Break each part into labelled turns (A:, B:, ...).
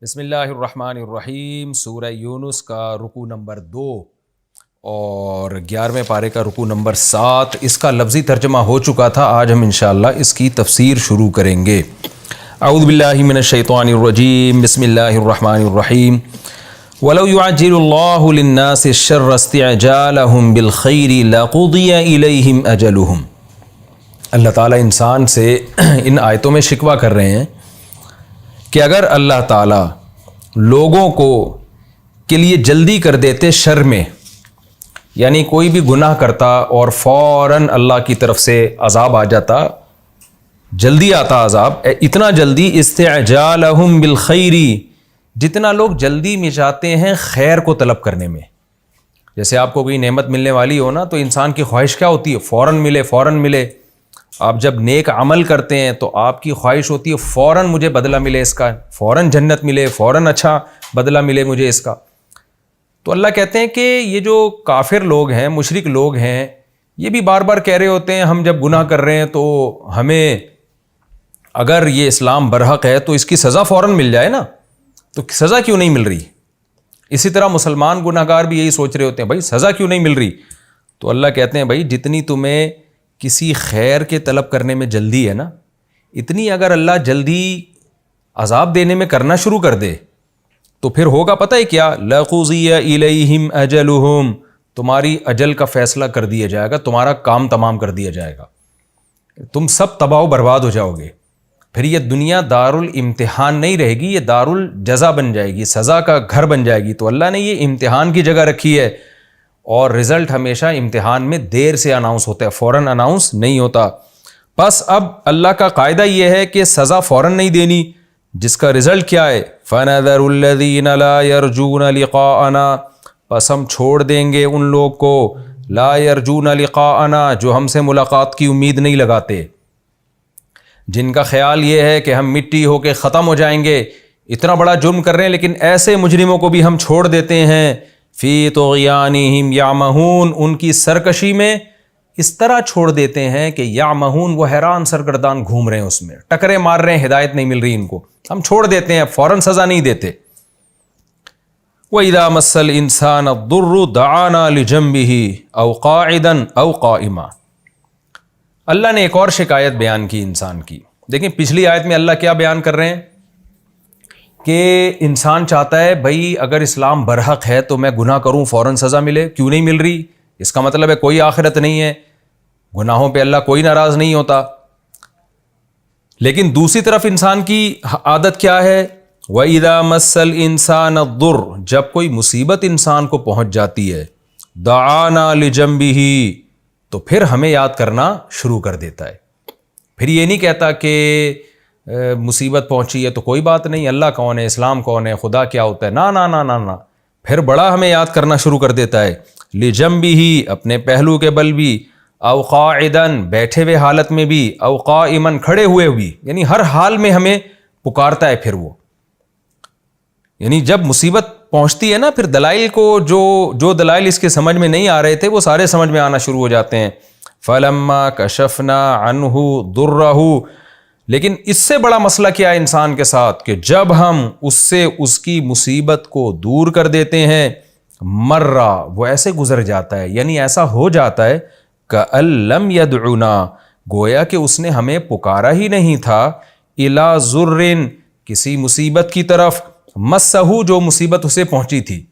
A: بسم اللہ الرحمن الرحیم۔ سورہ یونس کا رکوع نمبر 2 اور 11ویں پارے کا رکوع نمبر 7، اس کا لفظی ترجمہ ہو چکا تھا۔ آج ہم انشاءاللہ اس کی تفسیر شروع کریں گے۔ اعوذ باللہ من الشیطان الرجیم، بسم اللہ الرحمن الرحیم۔ وَلَوْ يُعَجِّلُ اللَّهُ لِلنَّاسِ الشَّرَّ اسْتِعْجَالَهُم بِالْخَيْرِ لَقُضِيَ إِلَيْهِمْ أَجَلُهُم۔ اللہ تعالیٰ انسان سے ان آیتوں میں شکوہ کر رہے ہیں کہ اگر اللہ تعالیٰ لوگوں کے لیے جلدی کر دیتے شر میں، یعنی کوئی بھی گناہ کرتا اور فوراً اللہ کی طرف سے عذاب آ جاتا، جلدی آتا عذاب، اتنا جلدی، استعجالہم بالخیر، جتنا لوگ جلدی میں جاتے ہیں خیر کو طلب کرنے میں۔ جیسے آپ کو کوئی نعمت ملنے والی ہو نا، تو انسان کی خواہش کیا ہوتی ہے؟ فوراً ملے، فوراً ملے۔ آپ جب نیک عمل کرتے ہیں تو آپ کی خواہش ہوتی ہے فوراً مجھے بدلہ ملے اس کا، فوراً جنت ملے، فوراً اچھا بدلہ ملے مجھے اس کا۔ تو اللہ کہتے ہیں کہ یہ جو کافر لوگ ہیں، مشرک لوگ ہیں، یہ بھی بار بار کہہ رہے ہوتے ہیں ہم جب گناہ کر رہے ہیں تو ہمیں اگر یہ اسلام برحق ہے تو اس کی سزا فوراً مل جائے نا، تو سزا کیوں نہیں مل رہی؟ اسی طرح مسلمان گناہ گار بھی یہی سوچ رہے ہوتے ہیں، بھائی سزا کیوں نہیں مل رہی؟ تو اللہ کہتے ہیں بھائی جتنی تمہیں کسی خیر کے طلب کرنے میں جلدی ہے نا، اتنی اگر اللہ جلدی عذاب دینے میں کرنا شروع کر دے تو پھر ہوگا پتہ ہے کیا؟ لَقُضِيَ إِلَيْهِمْ أَجَلُهُمْ، تمہاری اجل کا فیصلہ کر دیا جائے گا، تمہارا کام تمام کر دیا جائے گا، تم سب تباہ و برباد ہو جاؤ گے۔ پھر یہ دنیا دارالامتحان نہیں رہے گی، یہ دارالجزا بن جائے گی، سزا کا گھر بن جائے گی۔ تو اللہ نے یہ امتحان کی جگہ رکھی ہے، اور رزلٹ ہمیشہ امتحان میں دیر سے اناؤنس ہوتا ہے، فوراً اناؤنس نہیں ہوتا۔ بس اب اللہ کا قاعدہ یہ ہے کہ سزا فوراً نہیں دینی، جس کا رزلٹ کیا ہے؟ فَنَذَرُ الَّذِينَ لَا يَرْجُونَ لِقَاءَنَا، پس ہم چھوڑ دیں گے ان لوگ کو، لا يَرْجُونَ لِقَاءَنَا، جو ہم سے ملاقات کی امید نہیں لگاتے، جن کا خیال یہ ہے کہ ہم مٹی ہو کے ختم ہو جائیں گے، اتنا بڑا جرم کر رہے ہیں لیکن ایسے مجرموں کو بھی ہم چھوڑ دیتے ہیں۔ فی طغیانہم یعمہون، ان کی سرکشی میں اس طرح چھوڑ دیتے ہیں کہ یعمہون، وہ حیران سرگردان گھوم رہے ہیں، اس میں ٹکرے مار رہے ہیں، ہدایت نہیں مل رہی ان کو، ہم چھوڑ دیتے ہیں، فوراً سزا نہیں دیتے۔ وَإِذَا مَسَّ الْإِنسَانَ الضُّرُّ دَعَانَا لِجَنبِهِ أَوْ قَاعِدًا أَوْ قَائِمًا۔ اللہ نے ایک اور شکایت بیان کی انسان کی۔ دیکھیں پچھلی آیت میں اللہ کیا بیان کر رہے ہیں کہ انسان چاہتا ہے بھائی اگر اسلام برحق ہے تو میں گناہ کروں فوراً سزا ملے، کیوں نہیں مل رہی؟ اس کا مطلب ہے کوئی آخرت نہیں ہے، گناہوں پہ اللہ کوئی ناراض نہیں ہوتا۔ لیکن دوسری طرف انسان کی عادت کیا ہے؟ وَإِذَا مَسَّ الْإِنسَانَ الضُّرُّ، جب کوئی مصیبت انسان کو پہنچ جاتی ہے، دعانا لجنبہ، تو پھر ہمیں یاد کرنا شروع کر دیتا ہے۔ پھر یہ نہیں کہتا کہ مصیبت پہنچی ہے تو کوئی بات نہیں، اللہ کون ہے، اسلام کون ہے، خدا کیا ہوتا ہے، نا نا نا نا نا، پھر بڑا ہمیں یاد کرنا شروع کر دیتا ہے۔ لجنبہ، اپنے پہلو کے بل بھی، او قاعدن، بیٹھے ہوئے حالت میں بھی، او قائمن، کھڑے ہوئے بھی، یعنی ہر حال میں ہمیں پکارتا ہے پھر وہ۔ یعنی جب مصیبت پہنچتی ہے نا، پھر دلائل کو جو دلائل اس کے سمجھ میں نہیں آ رہے تھے وہ سارے سمجھ میں آنا شروع ہو جاتے ہیں۔ فَلَمَّا كَشَفْنَا عَنْهُ ضُرَّهُ، لیکن اس سے بڑا مسئلہ کیا ہے انسان کے ساتھ کہ جب ہم اس سے اس کی مصیبت کو دور کر دیتے ہیں، مرہ، وہ ایسے گزر جاتا ہے، یعنی ایسا ہو جاتا ہے کَأَن لَّمْ يَدْعُنَا، گویا کہ اس نے ہمیں پکارا ہی نہیں تھا، إِلَىٰ ضُرٍّ، کسی مصیبت کی طرف، مَسَّهُ، جو مصیبت اسے پہنچی تھی۔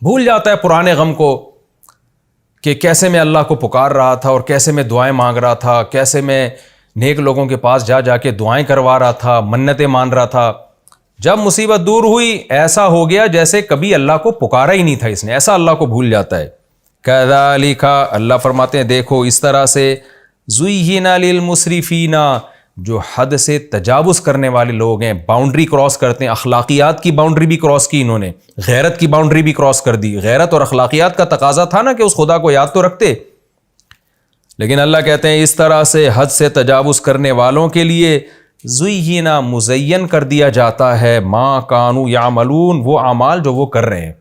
A: بھول جاتا ہے پرانے غم کو کہ کیسے میں اللہ کو پکار رہا تھا اور کیسے میں دعائیں مانگ رہا تھا، کیسے میں نیک لوگوں کے پاس جا کے دعائیں کروا رہا تھا، منتیں مان رہا تھا۔ جب مصیبت دور ہوئی ایسا ہو گیا جیسے کبھی اللہ کو پکارا ہی نہیں تھا اس نے، ایسا اللہ کو بھول جاتا ہے۔ کذالک، اللہ فرماتے ہیں دیکھو اس طرح سے، زُیّنَ لِلْمُسْرِفِینَ، جو حد سے تجاوز کرنے والے لوگ ہیں، باؤنڈری کراس کرتے ہیں، اخلاقیات کی باؤنڈری بھی کراس کی انہوں نے، غیرت کی باؤنڈری بھی کراس کر دی۔ غیرت اور اخلاقیات کا تقاضا تھا نا کہ اس خدا کو یاد تو رکھتے، لیکن اللہ کہتے ہیں اس طرح سے حد سے تجاوز کرنے والوں کے لیے زُیّنَ، مزین کر دیا جاتا ہے، ما کانوا یعملون، وہ اعمال جو وہ کر رہے ہیں۔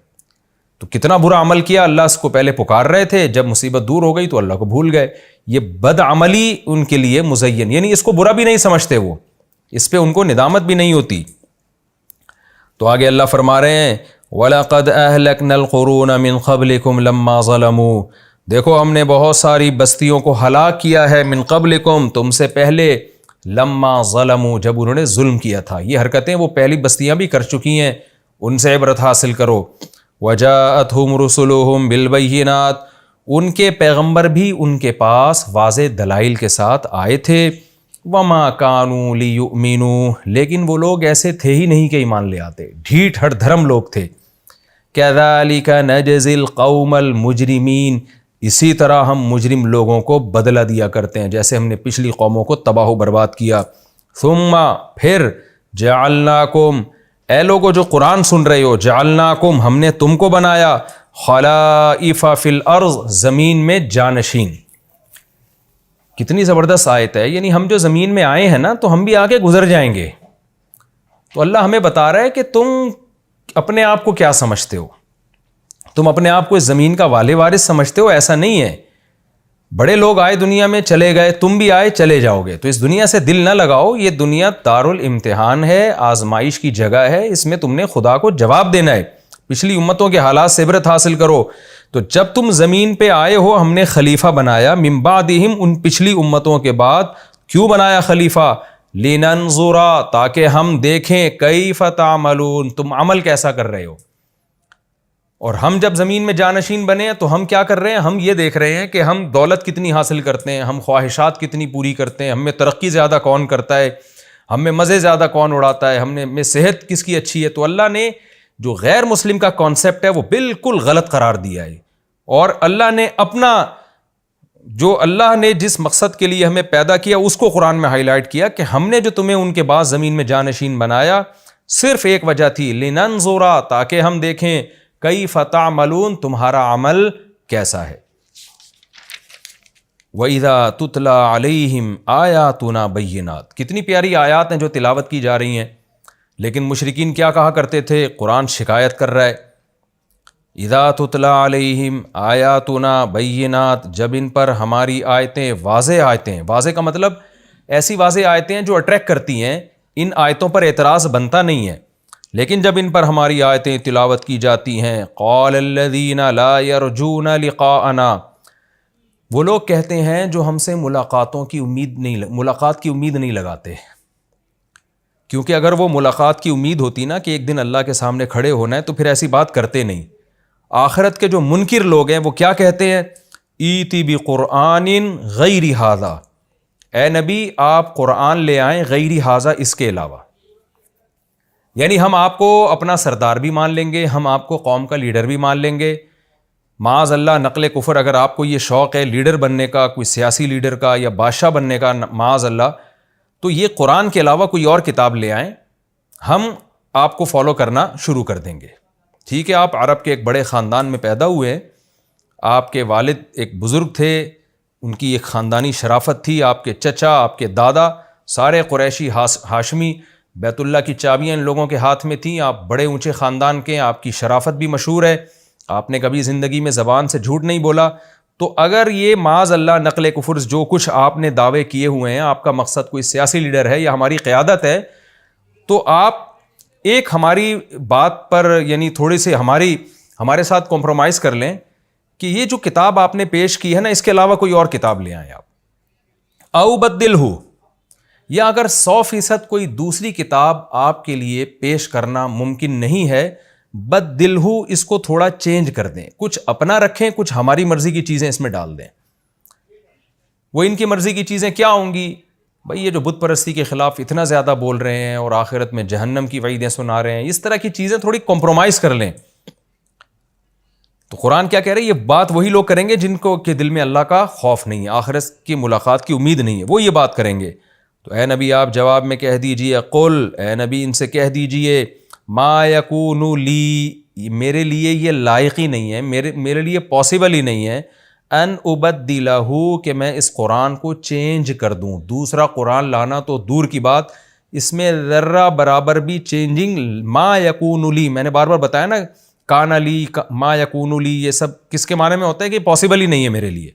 A: تو کتنا برا عمل کیا. اللہ اس کو پہلے پکار رہے تھے, جب مصیبت دور ہو گئی تو اللہ کو بھول گئے. یہ بد عملی ان کے لیے مزین, یعنی اس کو برا بھی نہیں سمجھتے, وہ اس پہ ان کو ندامت بھی نہیں ہوتی. تو آگے اللہ فرما رہے ہیں وَلَقَدْ أَهْلَكْنَا الْقُرُونَ مِنْ قَبْلِكُمْ لَمَّا ظَلَمُوا, دیکھو ہم نے بہت ساری بستیوں کو ہلاک کیا ہے, من قبلکم, تم سے پہلے, لما ظلموا, جب انہوں نے ظلم کیا تھا. یہ حرکتیں وہ پہلی بستیاں بھی کر چکی ہیں, ان سے عبرت حاصل کرو. وجاءتهم رسلهم بالبینات, ان کے پیغمبر بھی ان کے پاس واضح دلائل کے ساتھ آئے تھے. وما كانوا ليؤمنوا, لیکن وہ لوگ ایسے تھے ہی نہیں کہ ایمان لے آتے, ڈھیٹ ہٹ دھرم لوگ تھے. كذلك نجزي القوم المجرمين, اسی طرح ہم مجرم لوگوں کو بدلہ دیا کرتے ہیں, جیسے ہم نے پچھلی قوموں کو تباہ و برباد کیا. ثم, پھر, جعلناکم, اے لوگوں جو قرآن سن رہے ہو, جعلناکم, ہم نے تم کو بنایا, خلائف فی الارض, زمین میں جانشین. کتنی زبردست آیت ہے, یعنی ہم جو زمین میں آئے ہیں نا تو ہم بھی آگے گزر جائیں گے. تو اللہ ہمیں بتا رہا ہے کہ تم اپنے آپ کو کیا سمجھتے ہو, تم اپنے آپ کو اس زمین کا والے وارث سمجھتے ہو, ایسا نہیں ہے. بڑے لوگ آئے دنیا میں, چلے گئے, تم بھی آئے چلے جاؤ گے. تو اس دنیا سے دل نہ لگاؤ, یہ دنیا دارالامتحان ہے, آزمائش کی جگہ ہے, اس میں تم نے خدا کو جواب دینا ہے. پچھلی امتوں کے حالات سے عبرت حاصل کرو. تو جب تم زمین پہ آئے ہو, ہم نے خلیفہ بنایا, من بعدہم, ان پچھلی امتوں کے بعد. کیوں بنایا خلیفہ؟ لننظرا, تاکہ ہم دیکھیں, کیف تعملون, تم عمل کیسا کر رہے ہو. اور ہم جب زمین میں جانشین بنے ہیں تو ہم کیا کر رہے ہیں, ہم یہ دیکھ رہے ہیں کہ ہم دولت کتنی حاصل کرتے ہیں, ہم خواہشات کتنی پوری کرتے ہیں, ہم میں ترقی زیادہ کون کرتا ہے, ہم میں مزے زیادہ کون اڑاتا ہے, ہم میں صحت کس کی اچھی ہے. تو اللہ نے جو غیر مسلم کا کانسیپٹ ہے وہ بالکل غلط قرار دیا ہے. اور اللہ نے اپنا, جو اللہ نے جس مقصد کے لیے ہمیں پیدا کیا اس کو قرآن میں ہائی لائٹ کیا کہ ہم نے جو تمہیں ان کے بعد زمین میں جانشین بنایا, صرف ایک وجہ تھی, لننظرا, تاکہ ہم دیکھیں, کیف تعملون, تمہارا عمل کیسا ہے. وَإِذَا تُتْلَى عَلَيْهِمْ آيَاتُنَا بَيِّنَاتٍ, کتنی پیاری آیات ہیں جو تلاوت کی جا رہی ہیں. لیکن مشرکین کیا کہا کرتے تھے, قرآن شکایت کر رہا ہے, اذا تتلی علیہم آیاتنا بینات, جب ان پر ہماری آیتیں, واضح آیتیں, واضح کا مطلب ایسی واضح آیتیں ہیں جو اٹریکٹ کرتی ہیں, ان آیتوں پر اعتراض بنتا نہیں ہے. لیکن جب ان پر ہماری آیتیں تلاوت کی جاتی ہیں, قال الذین لا یرجون لقاءنا, وہ لوگ کہتے ہیں جو ہم سے ملاقات کی امید نہیں لگاتے. کیونکہ اگر وہ ملاقات کی امید ہوتی نا کہ ایک دن اللہ کے سامنے کھڑے ہونا ہے, تو پھر ایسی بات کرتے نہیں. آخرت کے جو منکر لوگ ہیں وہ کیا کہتے ہیں, ایتی بقرآن غیر ھذا, اے نبی آپ قرآن لے آئیں غیر ھذا, اس کے علاوہ. یعنی ہم آپ کو اپنا سردار بھی مان لیں گے, ہم آپ کو قوم کا لیڈر بھی مان لیں گے. معاذ اللہ نقل کفر, اگر آپ کو یہ شوق ہے لیڈر بننے کا, کوئی سیاسی لیڈر کا یا بادشاہ بننے کا, معاذ اللہ, تو یہ قرآن کے علاوہ کوئی اور کتاب لے آئیں, ہم آپ کو فالو کرنا شروع کر دیں گے. ٹھیک ہے, آپ عرب کے ایک بڑے خاندان میں پیدا ہوئے ہیں, آپ کے والد ایک بزرگ تھے, ان کی ایک خاندانی شرافت تھی, آپ کے چچا, آپ کے دادا, سارے قریشی ہاشمی, بیت اللہ کی چابیاں ان لوگوں کے ہاتھ میں تھیں, آپ بڑے اونچے خاندان کے, آپ کی شرافت بھی مشہور ہے, آپ نے کبھی زندگی میں زبان سے جھوٹ نہیں بولا. تو اگر یہ معاذ اللہ نقل کفر جو کچھ آپ نے دعوے کیے ہوئے ہیں, آپ کا مقصد کوئی سیاسی لیڈر ہے یا ہماری قیادت ہے, تو آپ ایک ہماری بات پر یعنی تھوڑی سی ہمارے ساتھ کمپرومائز کر لیں کہ یہ جو کتاب آپ نے پیش کی ہے نا, اس کے علاوہ کوئی اور کتاب لے آئیں آپ. او بدلہ, یا اگر 100% کوئی دوسری کتاب آپ کے لیے پیش کرنا ممکن نہیں ہے, بدلہ, اس کو تھوڑا چینج کر دیں, کچھ اپنا رکھیں, کچھ ہماری مرضی کی چیزیں اس میں ڈال دیں. وہ ان کی مرضی کی چیزیں کیا ہوں گی بھائی, یہ جو بت پرستی کے خلاف اتنا زیادہ بول رہے ہیں اور آخرت میں جہنم کی وعیدیں سنا رہے ہیں, اس طرح کی چیزیں تھوڑی کمپرومائز کر لیں. تو قرآن کیا کہہ رہے ہیں, یہ بات وہی لوگ کریں گے جن کو کہ دل میں اللہ کا خوف نہیں ہے, آخرت کی ملاقات کی امید نہیں ہے, وہ یہ بات کریں گے. تو اے نبی آپ جواب میں کہہ دیجئے, قل, اے نبی ان سے کہہ دیجئے, ما یکون لی, میرے لیے یہ لائق ہی نہیں ہے, میرے لیے پاسبل ہی نہیں ہے, ان ابدلہ, کہ میں اس قرآن کو چینج کر دوں. دوسرا قرآن لانا تو دور کی بات, اس میں ذرہ برابر بھی چینجنگ, ما یکون لی, میں نے بار بار بتایا نا, کان لی ما یکون لی، یہ سب کس کے معنی میں ہوتا ہے کہ پاسبل ہی نہیں ہے میرے لیے.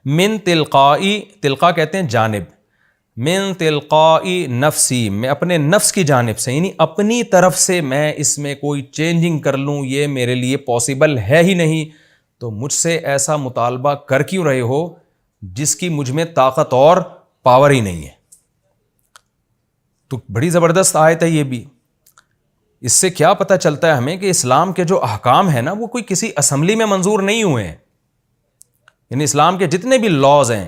A: من تلقائی، تلقا کہتے ہیں جانب، من تلقائی نفسی، میں اپنے نفس کی جانب سے، یعنی اپنی طرف سے میں اس میں کوئی چینجنگ کر لوں یہ میرے لیے پاسبل ہے ہی نہیں. تو مجھ سے ایسا مطالبہ کر کیوں رہے ہو جس کی مجھ میں طاقت اور پاور ہی نہیں ہے. تو بڑی زبردست آیت ہے یہ بھی. اس سے کیا پتہ چلتا ہے ہمیں کہ اسلام کے جو احکام ہیں نا وہ کوئی کسی اسمبلی میں منظور نہیں ہوئے ہیں. یعنی اسلام کے جتنے بھی لاز ہیں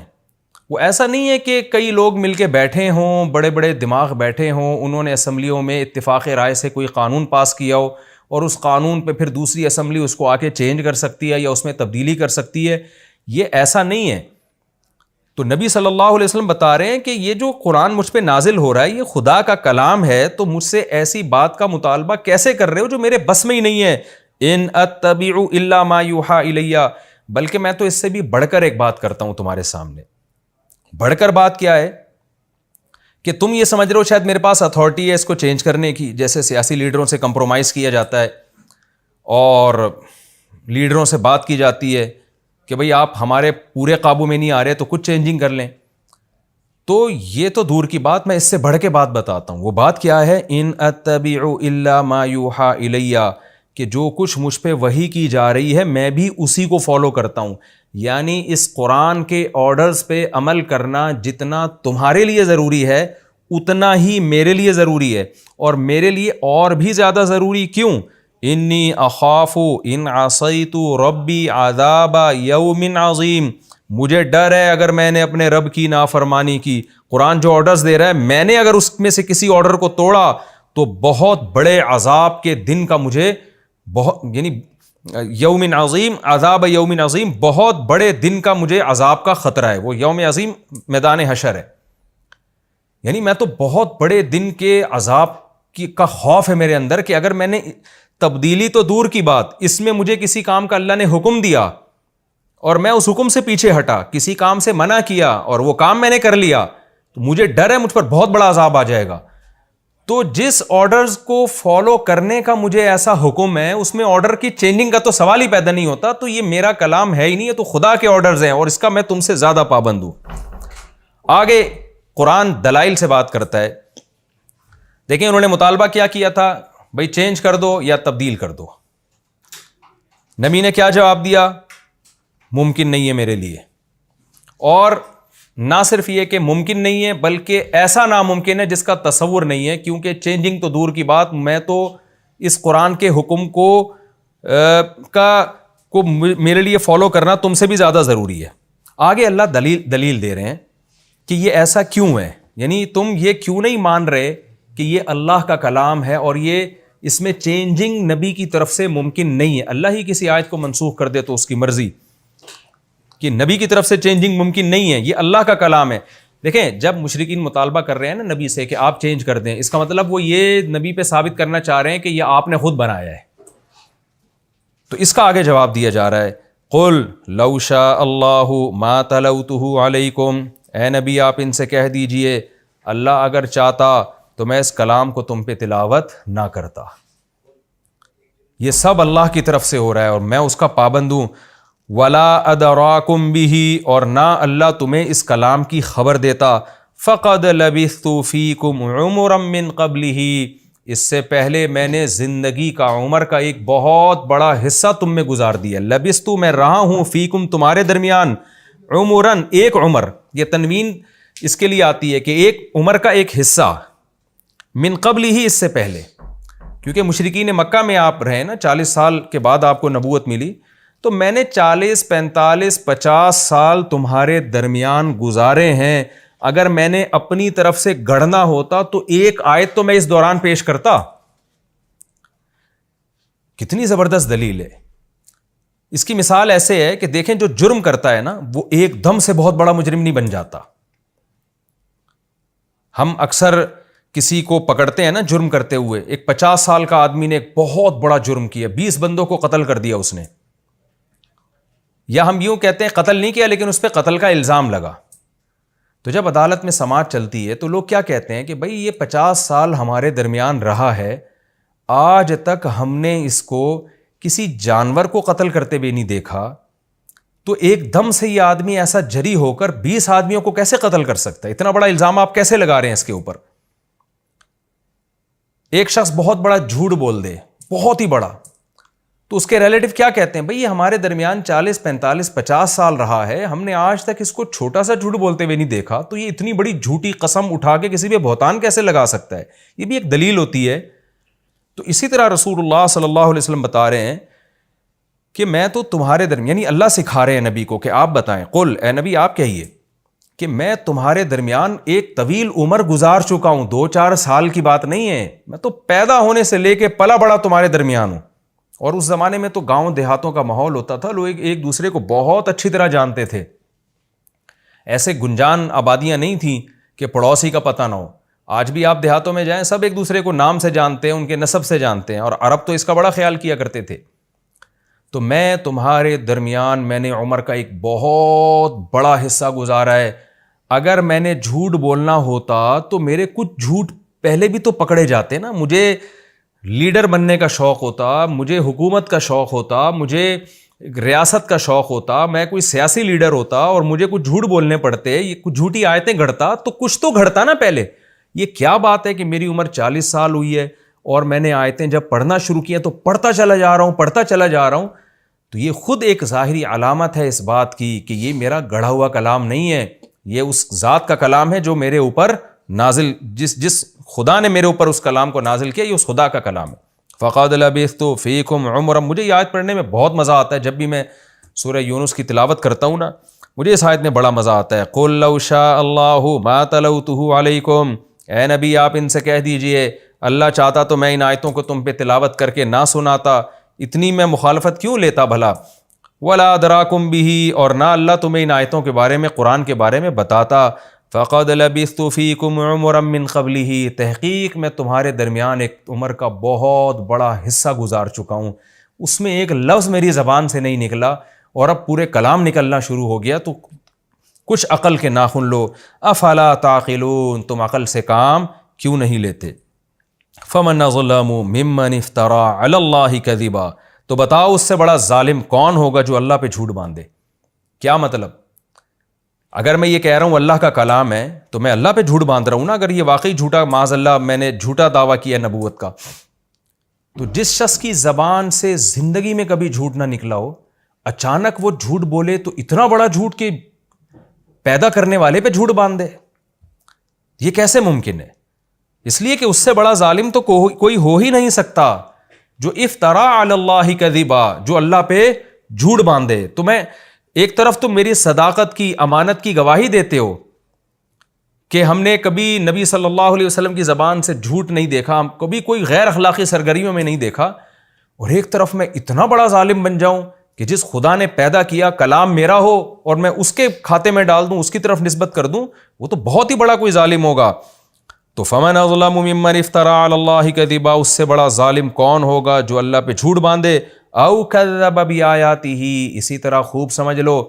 A: وہ ایسا نہیں ہے کہ کئی لوگ مل کے بیٹھے ہوں، بڑے بڑے دماغ بیٹھے ہوں، انہوں نے اسمبلیوں میں اتفاق رائے سے کوئی قانون پاس کیا ہو اور اس قانون پہ پھر دوسری اسمبلی اس کو آ کے چینج کر سکتی ہے یا اس میں تبدیلی کر سکتی ہے. یہ ایسا نہیں ہے. تو نبی صلی اللہ علیہ وسلم بتا رہے ہیں کہ یہ جو قرآن مجھ پہ نازل ہو رہا ہے یہ خدا کا کلام ہے، تو مجھ سے ایسی بات کا مطالبہ کیسے کر رہے ہو جو میرے بس میں ہی نہیں ہے. ان اتبع الا ما یوحى الی، بلکہ میں تو اس سے بھی بڑھ کر ایک بات کرتا ہوں تمہارے سامنے. بڑھ کر بات کیا ہے کہ تم یہ سمجھ رہے ہو شاید میرے پاس اتھارٹی ہے اس کو چینج کرنے کی، جیسے سیاسی لیڈروں سے کمپرومائز کیا جاتا ہے اور لیڈروں سے بات کی جاتی ہے کہ بھئی آپ ہمارے پورے قابو میں نہیں آ رہے تو کچھ چینجنگ کر لیں. تو یہ تو دور کی بات، میں اس سے بڑھ کے بات بتاتا ہوں. وہ بات کیا ہے؟ ان اتبع الا ما یوحى الی، کہ جو کچھ مجھ پہ وحی کی جا رہی ہے میں بھی اسی کو فالو کرتا ہوں. یعنی اس قرآن کے آرڈرز پہ عمل کرنا جتنا تمہارے لیے ضروری ہے اتنا ہی میرے لیے ضروری ہے، اور میرے لیے اور بھی زیادہ ضروری. کیوں؟ انی اخاف ان عصیت ربی عذاب یوم عظیم، مجھے ڈر ہے اگر میں نے اپنے رب کی نافرمانی کی. قرآن جو آرڈرز دے رہا ہے میں نے اگر اس میں سے کسی آرڈر کو توڑا تو بہت بڑے عذاب کے دن کا مجھے یعنی یوم عظیم، عذاب یوم عظیم، بہت بڑے دن کا مجھے عذاب کا خطرہ ہے. وہ یوم عظیم میدان حشر ہے. یعنی میں تو بہت بڑے دن کے عذاب کا خوف ہے میرے اندر کہ اگر میں نے تبدیلی تو دور کی بات، اس میں مجھے کسی کام کا اللہ نے حکم دیا اور میں اس حکم سے پیچھے ہٹا، کسی کام سے منع کیا اور وہ کام میں نے کر لیا، تو مجھے ڈر ہے مجھ پر بہت بڑا عذاب آ جائے گا. تو جس آرڈرز کو فالو کرنے کا مجھے ایسا حکم ہے اس میں آرڈر کی چینجنگ کا تو سوال ہی پیدا نہیں ہوتا. تو یہ میرا کلام ہے ہی نہیں، یہ تو خدا کے آرڈرز ہیں اور اس کا میں تم سے زیادہ پابند ہوں. آگے قرآن دلائل سے بات کرتا ہے. دیکھیں انہوں نے مطالبہ کیا تھا، بھئی چینج کر دو یا تبدیل کر دو. نبی نے کیا جواب دیا؟ ممکن نہیں ہے میرے لیے. اور نہ صرف یہ کہ ممکن نہیں ہے بلکہ ایسا ناممکن ہے جس کا تصور نہیں ہے، کیونکہ چینجنگ تو دور کی بات، میں تو اس قرآن کے حکم کو میرے لیے فالو کرنا تم سے بھی زیادہ ضروری ہے. آگے اللہ دلیل دے رہے ہیں کہ یہ ایسا کیوں ہے. یعنی تم یہ کیوں نہیں مان رہے کہ یہ اللہ کا کلام ہے اور یہ اس میں چینجنگ نبی کی طرف سے ممکن نہیں ہے. اللہ ہی کسی آیت کو منسوخ کر دے تو اس کی مرضی، کہ نبی کی طرف سے چینجنگ ممکن نہیں ہے، یہ اللہ کا کلام ہے. دیکھیں جب مشرکین مطالبہ کر رہے ہیں نا نبی سے کہ آپ چینج کر دیں، اس کا مطلب وہ یہ نبی پہ ثابت کرنا چاہ رہے ہیں کہ یہ آپ نے خود بنایا ہے. تو اس کا آگے جواب دیا جا رہا ہے، قل لو شاء اللہ ما تلوتہ علیکم، اے نبی آپ ان سے کہہ دیجئے اللہ اگر چاہتا تو میں اس کلام کو تم پہ تلاوت نہ کرتا. یہ سب اللہ کی طرف سے ہو رہا ہے اور میں اس کا پابند ہوں. ولا ادراکم بہ، اور نہ اللہ تمہیں اس کلام کی خبر دیتا. فقد لبثت فیکم عمرا من قبلہ، اس سے پہلے میں نے زندگی کا عمر کا ایک بہت بڑا حصہ تم میں گزار دیا. لبثت میں رہا ہوں، فیکم تمہارے درمیان، عمرن ایک عمر، یہ تنوین اس کے لیے آتی ہے کہ ایک عمر کا ایک حصہ، من قبل ہی اس سے پہلے، کیونکہ مشرکین مکہ میں آپ رہے نا 40 سال کے بعد آپ کو نبوت ملی، تو میں نے 40 45 50 سال تمہارے درمیان گزارے ہیں. اگر میں نے اپنی طرف سے گڑنا ہوتا تو ایک آیت تو میں اس دوران پیش کرتا. کتنی زبردست دلیل ہے. اس کی مثال ایسے ہے کہ دیکھیں جو جرم کرتا ہے نا وہ ایک دم سے بہت بڑا مجرم نہیں بن جاتا. ہم اکثر کسی کو پکڑتے ہیں نا جرم کرتے ہوئے، ایک 50 سال کا آدمی نے ایک بہت بڑا جرم کیا، 20 بندوں کو قتل کر دیا اس نے، یا ہم یوں کہتے ہیں قتل نہیں کیا لیکن اس پہ قتل کا الزام لگا. تو جب عدالت میں سماعت چلتی ہے تو لوگ کیا کہتے ہیں کہ بھئی یہ 50 سال ہمارے درمیان رہا ہے، آج تک ہم نے اس کو کسی جانور کو قتل کرتے ہوئے نہیں دیکھا، تو ایک دم سے یہ آدمی ایسا جری ہو کر 20 آدمیوں کو کیسے قتل کر سکتا ہے؟ اتنا بڑا الزام آپ کیسے لگا رہے ہیں اس کے اوپر؟ ایک شخص بہت بڑا جھوٹ بول دے، بہت ہی بڑا، تو اس کے ریلیٹو کیا کہتے ہیں؟ بھئی یہ ہمارے درمیان 40 45 50 سال رہا ہے، ہم نے آج تک اس کو چھوٹا سا جھوٹ بولتے ہوئے نہیں دیکھا، تو یہ اتنی بڑی جھوٹی قسم اٹھا کے کسی پہ بہتان کیسے لگا سکتا ہے؟ یہ بھی ایک دلیل ہوتی ہے۔ تو اسی طرح رسول اللہ صلی اللہ علیہ وسلم بتا رہے ہیں کہ میں تو تمہارے درمیان، یعنی اللہ سکھا رہے ہیں نبی کو کہ آپ بتائیں، قل، اے نبی آپ کہیے کہ میں تمہارے درمیان ایک طویل عمر گزار چکا ہوں، 2-4 سال کی بات نہیں ہے، میں تو پیدا ہونے سے لے کے پلا بڑا تمہارے درمیان ہوں۔ اور اس زمانے میں تو گاؤں دیہاتوں کا ماحول ہوتا تھا، لوگ ایک دوسرے کو بہت اچھی طرح جانتے تھے، ایسے گنجان آبادیاں نہیں تھیں کہ پڑوسی کا پتہ نہ ہو۔ آج بھی آپ دیہاتوں میں جائیں، سب ایک دوسرے کو نام سے جانتے ہیں، ان کے نسب سے جانتے ہیں، اور عرب تو اس کا بڑا خیال کیا کرتے تھے۔ تو میں تمہارے درمیان میں نے عمر کا ایک بہت بڑا حصہ گزارا ہے، اگر میں نے جھوٹ بولنا ہوتا تو میرے کچھ جھوٹ پہلے بھی تو پکڑے جاتے نا۔ مجھے لیڈر بننے کا شوق ہوتا، مجھے حکومت کا شوق ہوتا، مجھے ریاست کا شوق ہوتا، میں کوئی سیاسی لیڈر ہوتا اور مجھے کچھ جھوٹ بولنے پڑتے، یہ کچھ جھوٹی آیتیں گھڑتا، تو کچھ تو گھڑتا نا پہلے۔ یہ کیا بات ہے کہ میری عمر 40 سال ہوئی ہے اور میں نے آیتیں جب پڑھنا شروع کی ہیں تو پڑھتا چلا جا رہا ہوں، تو یہ خود ایک ظاہری علامت ہے اس بات کی کہ یہ میرا گڑھا ہوا کلام نہیں ہے، یہ اس ذات کا کلام ہے جو میرے اوپر نازل، جس خدا نے میرے اوپر اس کلام کو نازل کیا، یہ اس خدا کا کلام ہے۔ فَقَدْ لَبِثْتُ فِيكُمْ عُمْرًا، مجھے یہ آیت پڑھنے میں بہت مزہ آتا ہے، جب بھی میں سورہ یونس کی تلاوت کرتا ہوں نا، مجھے اس آیت میں بڑا مزہ آتا ہے۔ قُلْ لَوْ شَاءَ اللَّهُ مَا تَلَوْتُهُ عَلَيْكُمْ، اے نبی آپ ان سے کہہ دیجئے اللہ چاہتا تو میں ان آیتوں کو تم پہ تلاوت کر کے نہ سناتا، اتنی میں مخالفت کیوں لیتا بھلا؟ وَلَا أَدْرَاكُمْ بِهِ، اور نہ اللہ تمہیں ان آیتوں کے بارے میں، قرآن کے بارے میں بتاتا۔ فَقَدْ لَبِثْتُ فِيكُمْ عُمُرًا مِّن قَبْلِهِ، تحقیق میں تمہارے درمیان ایک عمر کا بہت بڑا حصہ گزار چکا ہوں، اس میں ایک لفظ میری زبان سے نہیں نکلا اور اب پورے کلام نکلنا شروع ہو گیا، تو کچھ عقل کے ناخن لو۔ افلا تعقلون، تم عقل سے کام کیوں نہیں لیتے؟ فمن ظلم ممن افترى علی اللہ کذبا، تو بتاؤ اس سے بڑا ظالم کون ہوگا جو اللہ پہ جھوٹ باندھے؟ کیا مطلب؟ اگر میں یہ کہہ رہا ہوں اللہ کا کلام ہے تو میں اللہ پہ جھوٹ باندھ رہا ہوں نا، اگر یہ واقعی جھوٹا، معاذ اللہ میں نے جھوٹا دعویٰ کیا نبوت کا، تو جس شخص کی زبان سے زندگی میں کبھی جھوٹ نہ نکلا ہو، اچانک وہ جھوٹ بولے تو اتنا بڑا جھوٹ کہ پیدا کرنے والے پہ جھوٹ باندھ دے، یہ کیسے ممکن ہے؟ اس لیے کہ اس سے بڑا ظالم تو کوئی ہو ہی نہیں سکتا جو افترا علی اللہ کذبا، جو اللہ پہ جھوٹ باندھے۔ تو میں ایک طرف تم میری صداقت کی، امانت کی گواہی دیتے ہو کہ ہم نے کبھی نبی صلی اللہ علیہ وسلم کی زبان سے جھوٹ نہیں دیکھا، کبھی کوئی غیر اخلاقی سرگرمیوں میں نہیں دیکھا، اور ایک طرف میں اتنا بڑا ظالم بن جاؤں کہ جس خدا نے پیدا کیا کلام میرا ہو اور میں اس کے کھاتے میں ڈال دوں، اس کی طرف نسبت کر دوں، وہ تو بہت ہی بڑا کوئی ظالم ہوگا۔ تو فمن اظلم ممن افترى علی اللہ کذبا، اس سے بڑا ظالم کون ہوگا جو اللہ پہ جھوٹ باندھے، او کذب بآیاتہ، اسی طرح خوب سمجھ لو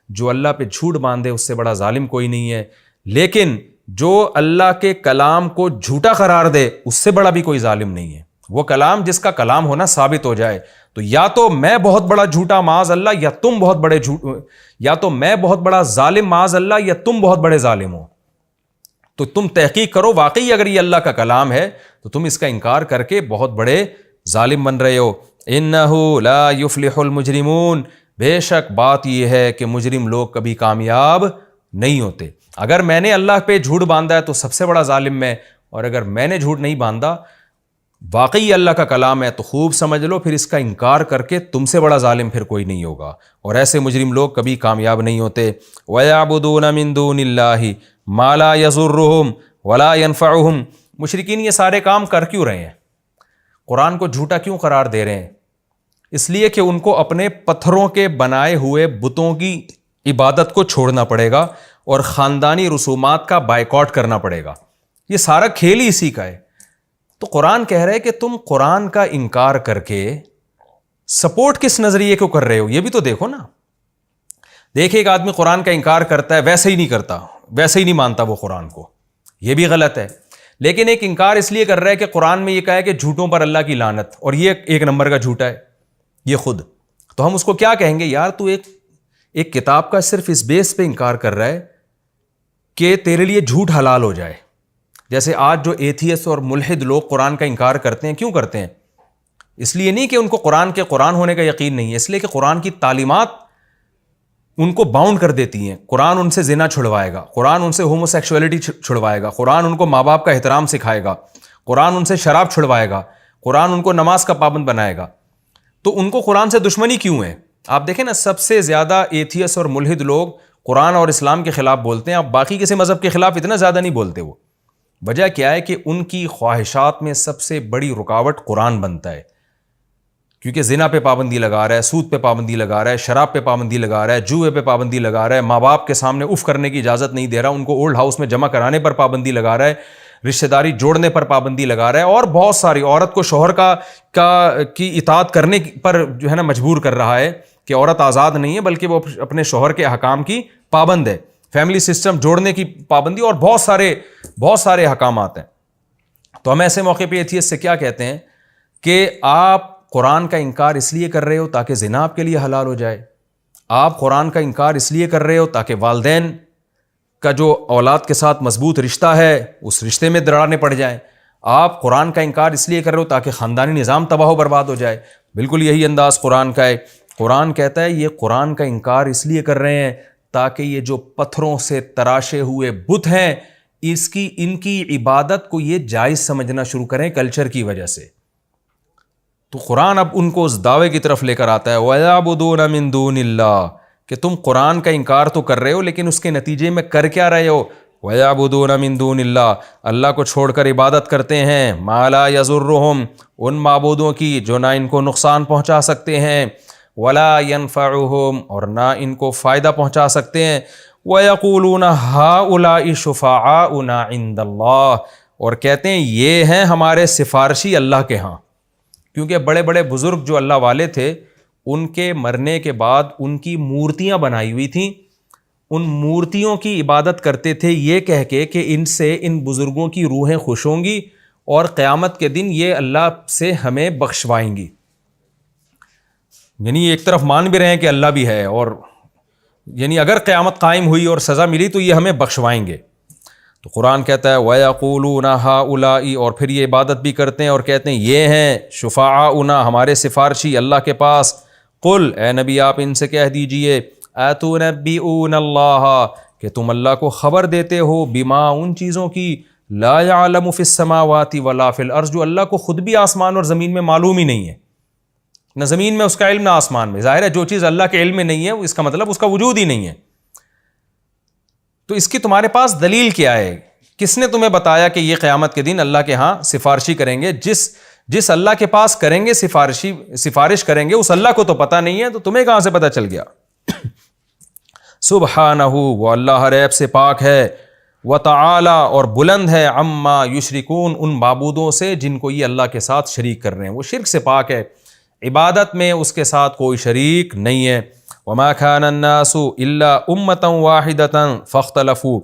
A: جو اللہ پہ جھوٹ باندھے اس سے بڑا ظالم کوئی نہیں ہے، لیکن جو اللہ کے کلام کو جھوٹا قرار دے اس سے بڑا بھی کوئی ظالم نہیں ہے۔ وہ کلام جس کا کلام ہونا ثابت ہو جائے، تو یا تو میں بہت بڑا جھوٹا معاذ اللہ، یا تم بہت بڑے یا تو میں بہت بڑا ظالم معاذ اللہ، یا تم بہت بڑے ظالم ہو۔ تو تم تحقیق کرو، واقعی اگر یہ اللہ کا کلام ہے تو تم اس کا انکار کر کے بہت بڑے ظالم بن رہے ہو۔ انہ لا یفلح المجرمون، بے شک بات یہ ہے کہ مجرم لوگ کبھی کامیاب نہیں ہوتے۔ اگر میں نے اللہ پہ جھوٹ باندھا ہے تو سب سے بڑا ظالم میں، اور اگر میں نے جھوٹ نہیں باندھا، واقعی اللہ کا کلام ہے، تو خوب سمجھ لو پھر اس کا انکار کر کے تم سے بڑا ظالم پھر کوئی نہیں ہوگا، اور ایسے مجرم لوگ کبھی کامیاب نہیں ہوتے۔ وَيَعْبُدُونَ مِن دُونِ اللَّهِ مَا لَا يَضُرُّهُمْ وَلَا يَنفَعُهُمْ، مشرکین یہ سارے کام کر کیوں رہے ہیں؟ قرآن کو جھوٹا کیوں قرار دے رہے ہیں؟ اس لیے کہ ان کو اپنے پتھروں کے بنائے ہوئے بتوں کی عبادت کو چھوڑنا پڑے گا اور خاندانی رسومات کا بائیکاٹ کرنا پڑے گا، یہ سارا کھیل ہی اسی کا ہے۔ تو قرآن کہہ رہے کہ تم قرآن کا انکار کر کے سپورٹ کس نظریے کو کر رہے ہو، یہ بھی تو دیکھو نا۔ دیکھیں ایک آدمی قرآن کا انکار کرتا ہے، ویسے ہی نہیں کرتا، ویسے ہی نہیں مانتا وہ قرآن کو، یہ بھی غلط ہے۔ لیکن ایک انکار اس لیے کر رہا ہے کہ قرآن میں یہ کہا ہے کہ جھوٹوں پر اللہ کی لعنت، اور یہ ایک نمبر کا جھوٹا ہے یہ خود. تو ہم اس کو کیا کہیں گے؟ یار تو ایک کتاب کا صرف اس بیس پہ انکار کر رہا ہے کہ تیرے لیے جھوٹ حلال ہو جائے. جیسے آج جو ایتھیسٹ اور ملحد لوگ قرآن کا انکار کرتے ہیں، کیوں کرتے ہیں؟ اس لیے نہیں کہ ان کو قرآن کے قرآن ہونے کا یقین نہیں ہے، اس لیے کہ قرآن کی تعلیمات ان کو باؤنڈ کر دیتی ہیں. قرآن ان سے زنا چھڑوائے گا، قرآن ان سے ہومو سیکشولیٹی چھڑوائے گا، قرآن ان کو ماں باپ کا احترام سکھائے گا، قرآن ان سے شراب چھڑوائے گا، قرآن ان کو نماز کا پابند بنائے گا. تو ان کو قرآن سے دشمنی کیوں ہے؟ آپ دیکھیں نا، سب سے زیادہ ایتھیسٹ اور ملحد لوگ قرآن اور اسلام کے خلاف بولتے ہیں. آپ باقی کسی مذہب کے خلاف اتنا زیادہ نہیں بولتے. وہ وجہ کیا ہے کہ ان کی خواہشات میں سب سے بڑی رکاوٹ قرآن بنتا ہے، کیونکہ زنا پہ پابندی لگا رہا ہے، سود پہ پابندی لگا رہا ہے، شراب پہ پابندی لگا رہا ہے، جوئے پہ پابندی لگا رہا ہے، ماں باپ کے سامنے اف کرنے کی اجازت نہیں دے رہا، ان کو اولڈ ہاؤس میں جمع کرانے پر پابندی لگا رہا ہے، رشتہ داری جوڑنے پر پابندی لگا رہا ہے، اور بہت ساری عورت کو شوہر کی اطاعت کرنے پر جو ہے نا مجبور کر رہا ہے کہ عورت آزاد نہیں ہے بلکہ وہ اپنے شوہر کے احکام کی پابند ہے. فیملی سسٹم جوڑنے کی پابندی اور بہت سارے احکامات ہیں. تو ہم ایسے موقع پہ ایتھیسٹ سے کیا کہتے ہیں کہ آپ قرآن کا انکار اس لیے کر رہے ہو تاکہ زنا آپ کے لیے حلال ہو جائے. آپ قرآن کا انکار اس لیے کر رہے ہو تاکہ والدین کا جو اولاد کے ساتھ مضبوط رشتہ ہے اس رشتے میں دراڑیں پڑ جائیں. آپ قرآن کا انکار اس لیے کر رہے ہو تاکہ خاندانی نظام تباہ و برباد ہو جائے. بالکل یہی انداز قرآن کا ہے. قرآن کہتا ہے یہ قرآن کا انکار اس لیے کر رہے ہیں تاکہ یہ جو پتھروں سے تراشے ہوئے بت ہیں ان کی عبادت کو یہ جائز سمجھنا شروع کریں کلچر کی وجہ سے. تو قرآن اب ان کو اس دعوے کی طرف لے کر آتا ہے وَيَعْبُدُونَ مِن دُونِ اللَّهِ، کہ تم قرآن کا انکار تو کر رہے ہو لیکن اس کے نتیجے میں کر کیا رہے ہو؟ وَيَعْبُدُونَ مِن دُونِ اللَّهِ، اللہ کو چھوڑ کر عبادت کرتے ہیں مَا لَا يَضُرُّهُمْ، ان معبودوں کی جو نہ ان کو نقصان پہنچا سکتے ہیں، وَلَا يَنفَعُهُمْ، اور نہ ان کو فائدہ پہنچا سکتے ہیں. وَيَقُولُونَ هَؤُلَاءِ شُفَعَاؤُنَا عِندَ اللَّهِ، اور کہتے ہیں یہ ہیں ہمارے سفارشی اللہ کے ہاں. کیونکہ بڑے بڑے بزرگ جو اللہ والے تھے ان کے مرنے کے بعد ان کی مورتیاں بنائی ہوئی تھیں، ان مورتیوں کی عبادت کرتے تھے یہ کہہ کے کہ ان سے ان بزرگوں کی روحیں خوش ہوں گی اور قیامت کے دن یہ اللہ سے ہمیں بخشوائیں گی. یعنی ایک طرف مان بھی رہے ہیں کہ اللہ بھی ہے، اور یعنی اگر قیامت قائم ہوئی اور سزا ملی تو یہ ہمیں بخشوائیں گے. تو قرآن کہتا ہے وَيَقُولُونَ هَؤُلَاءِ، اور پھر یہ عبادت بھی کرتے ہیں اور کہتے ہیں یہ ہیں شفعاؤنا، ہمارے سفارشی اللہ کے پاس. قل، اے نبی آپ ان سے کہہ دیجئے أَتُنَبِّئُونَ اللَّهَ، کہ تم اللہ کو خبر دیتے ہو بما، ان چیزوں کی لا يعلم فی السماوات ولا فی الارض، جو اللہ کو خود بھی آسمان اور زمین میں معلوم ہی نہیں ہے. نہ زمین میں اس کا علم نہ آسمان میں. ظاہر ہے جو چیز اللہ کے علم میں نہیں ہے اس کا مطلب اس کا وجود ہی نہیں ہے. تو اس کی تمہارے پاس دلیل کیا ہے؟ کس نے تمہیں بتایا کہ یہ قیامت کے دن اللہ کے ہاں سفارشی کریں گے؟ جس اللہ کے پاس کریں گے سفارش کریں گے اس اللہ کو تو پتہ نہیں ہے، تو تمہیں کہاں سے پتہ چل گیا؟ سبحانہ، وہ اللہ ہر عیب سے پاک ہے، وتعالی، اور بلند ہے، عما یشرکون، ان معبودوں سے جن کو یہ اللہ کے ساتھ شریک کر رہے ہیں. وہ شرک سے پاک ہے، عبادت میں اس کے ساتھ کوئی شریک نہیں ہے. وما كان الناس الا امة واحدة فاختلفوا،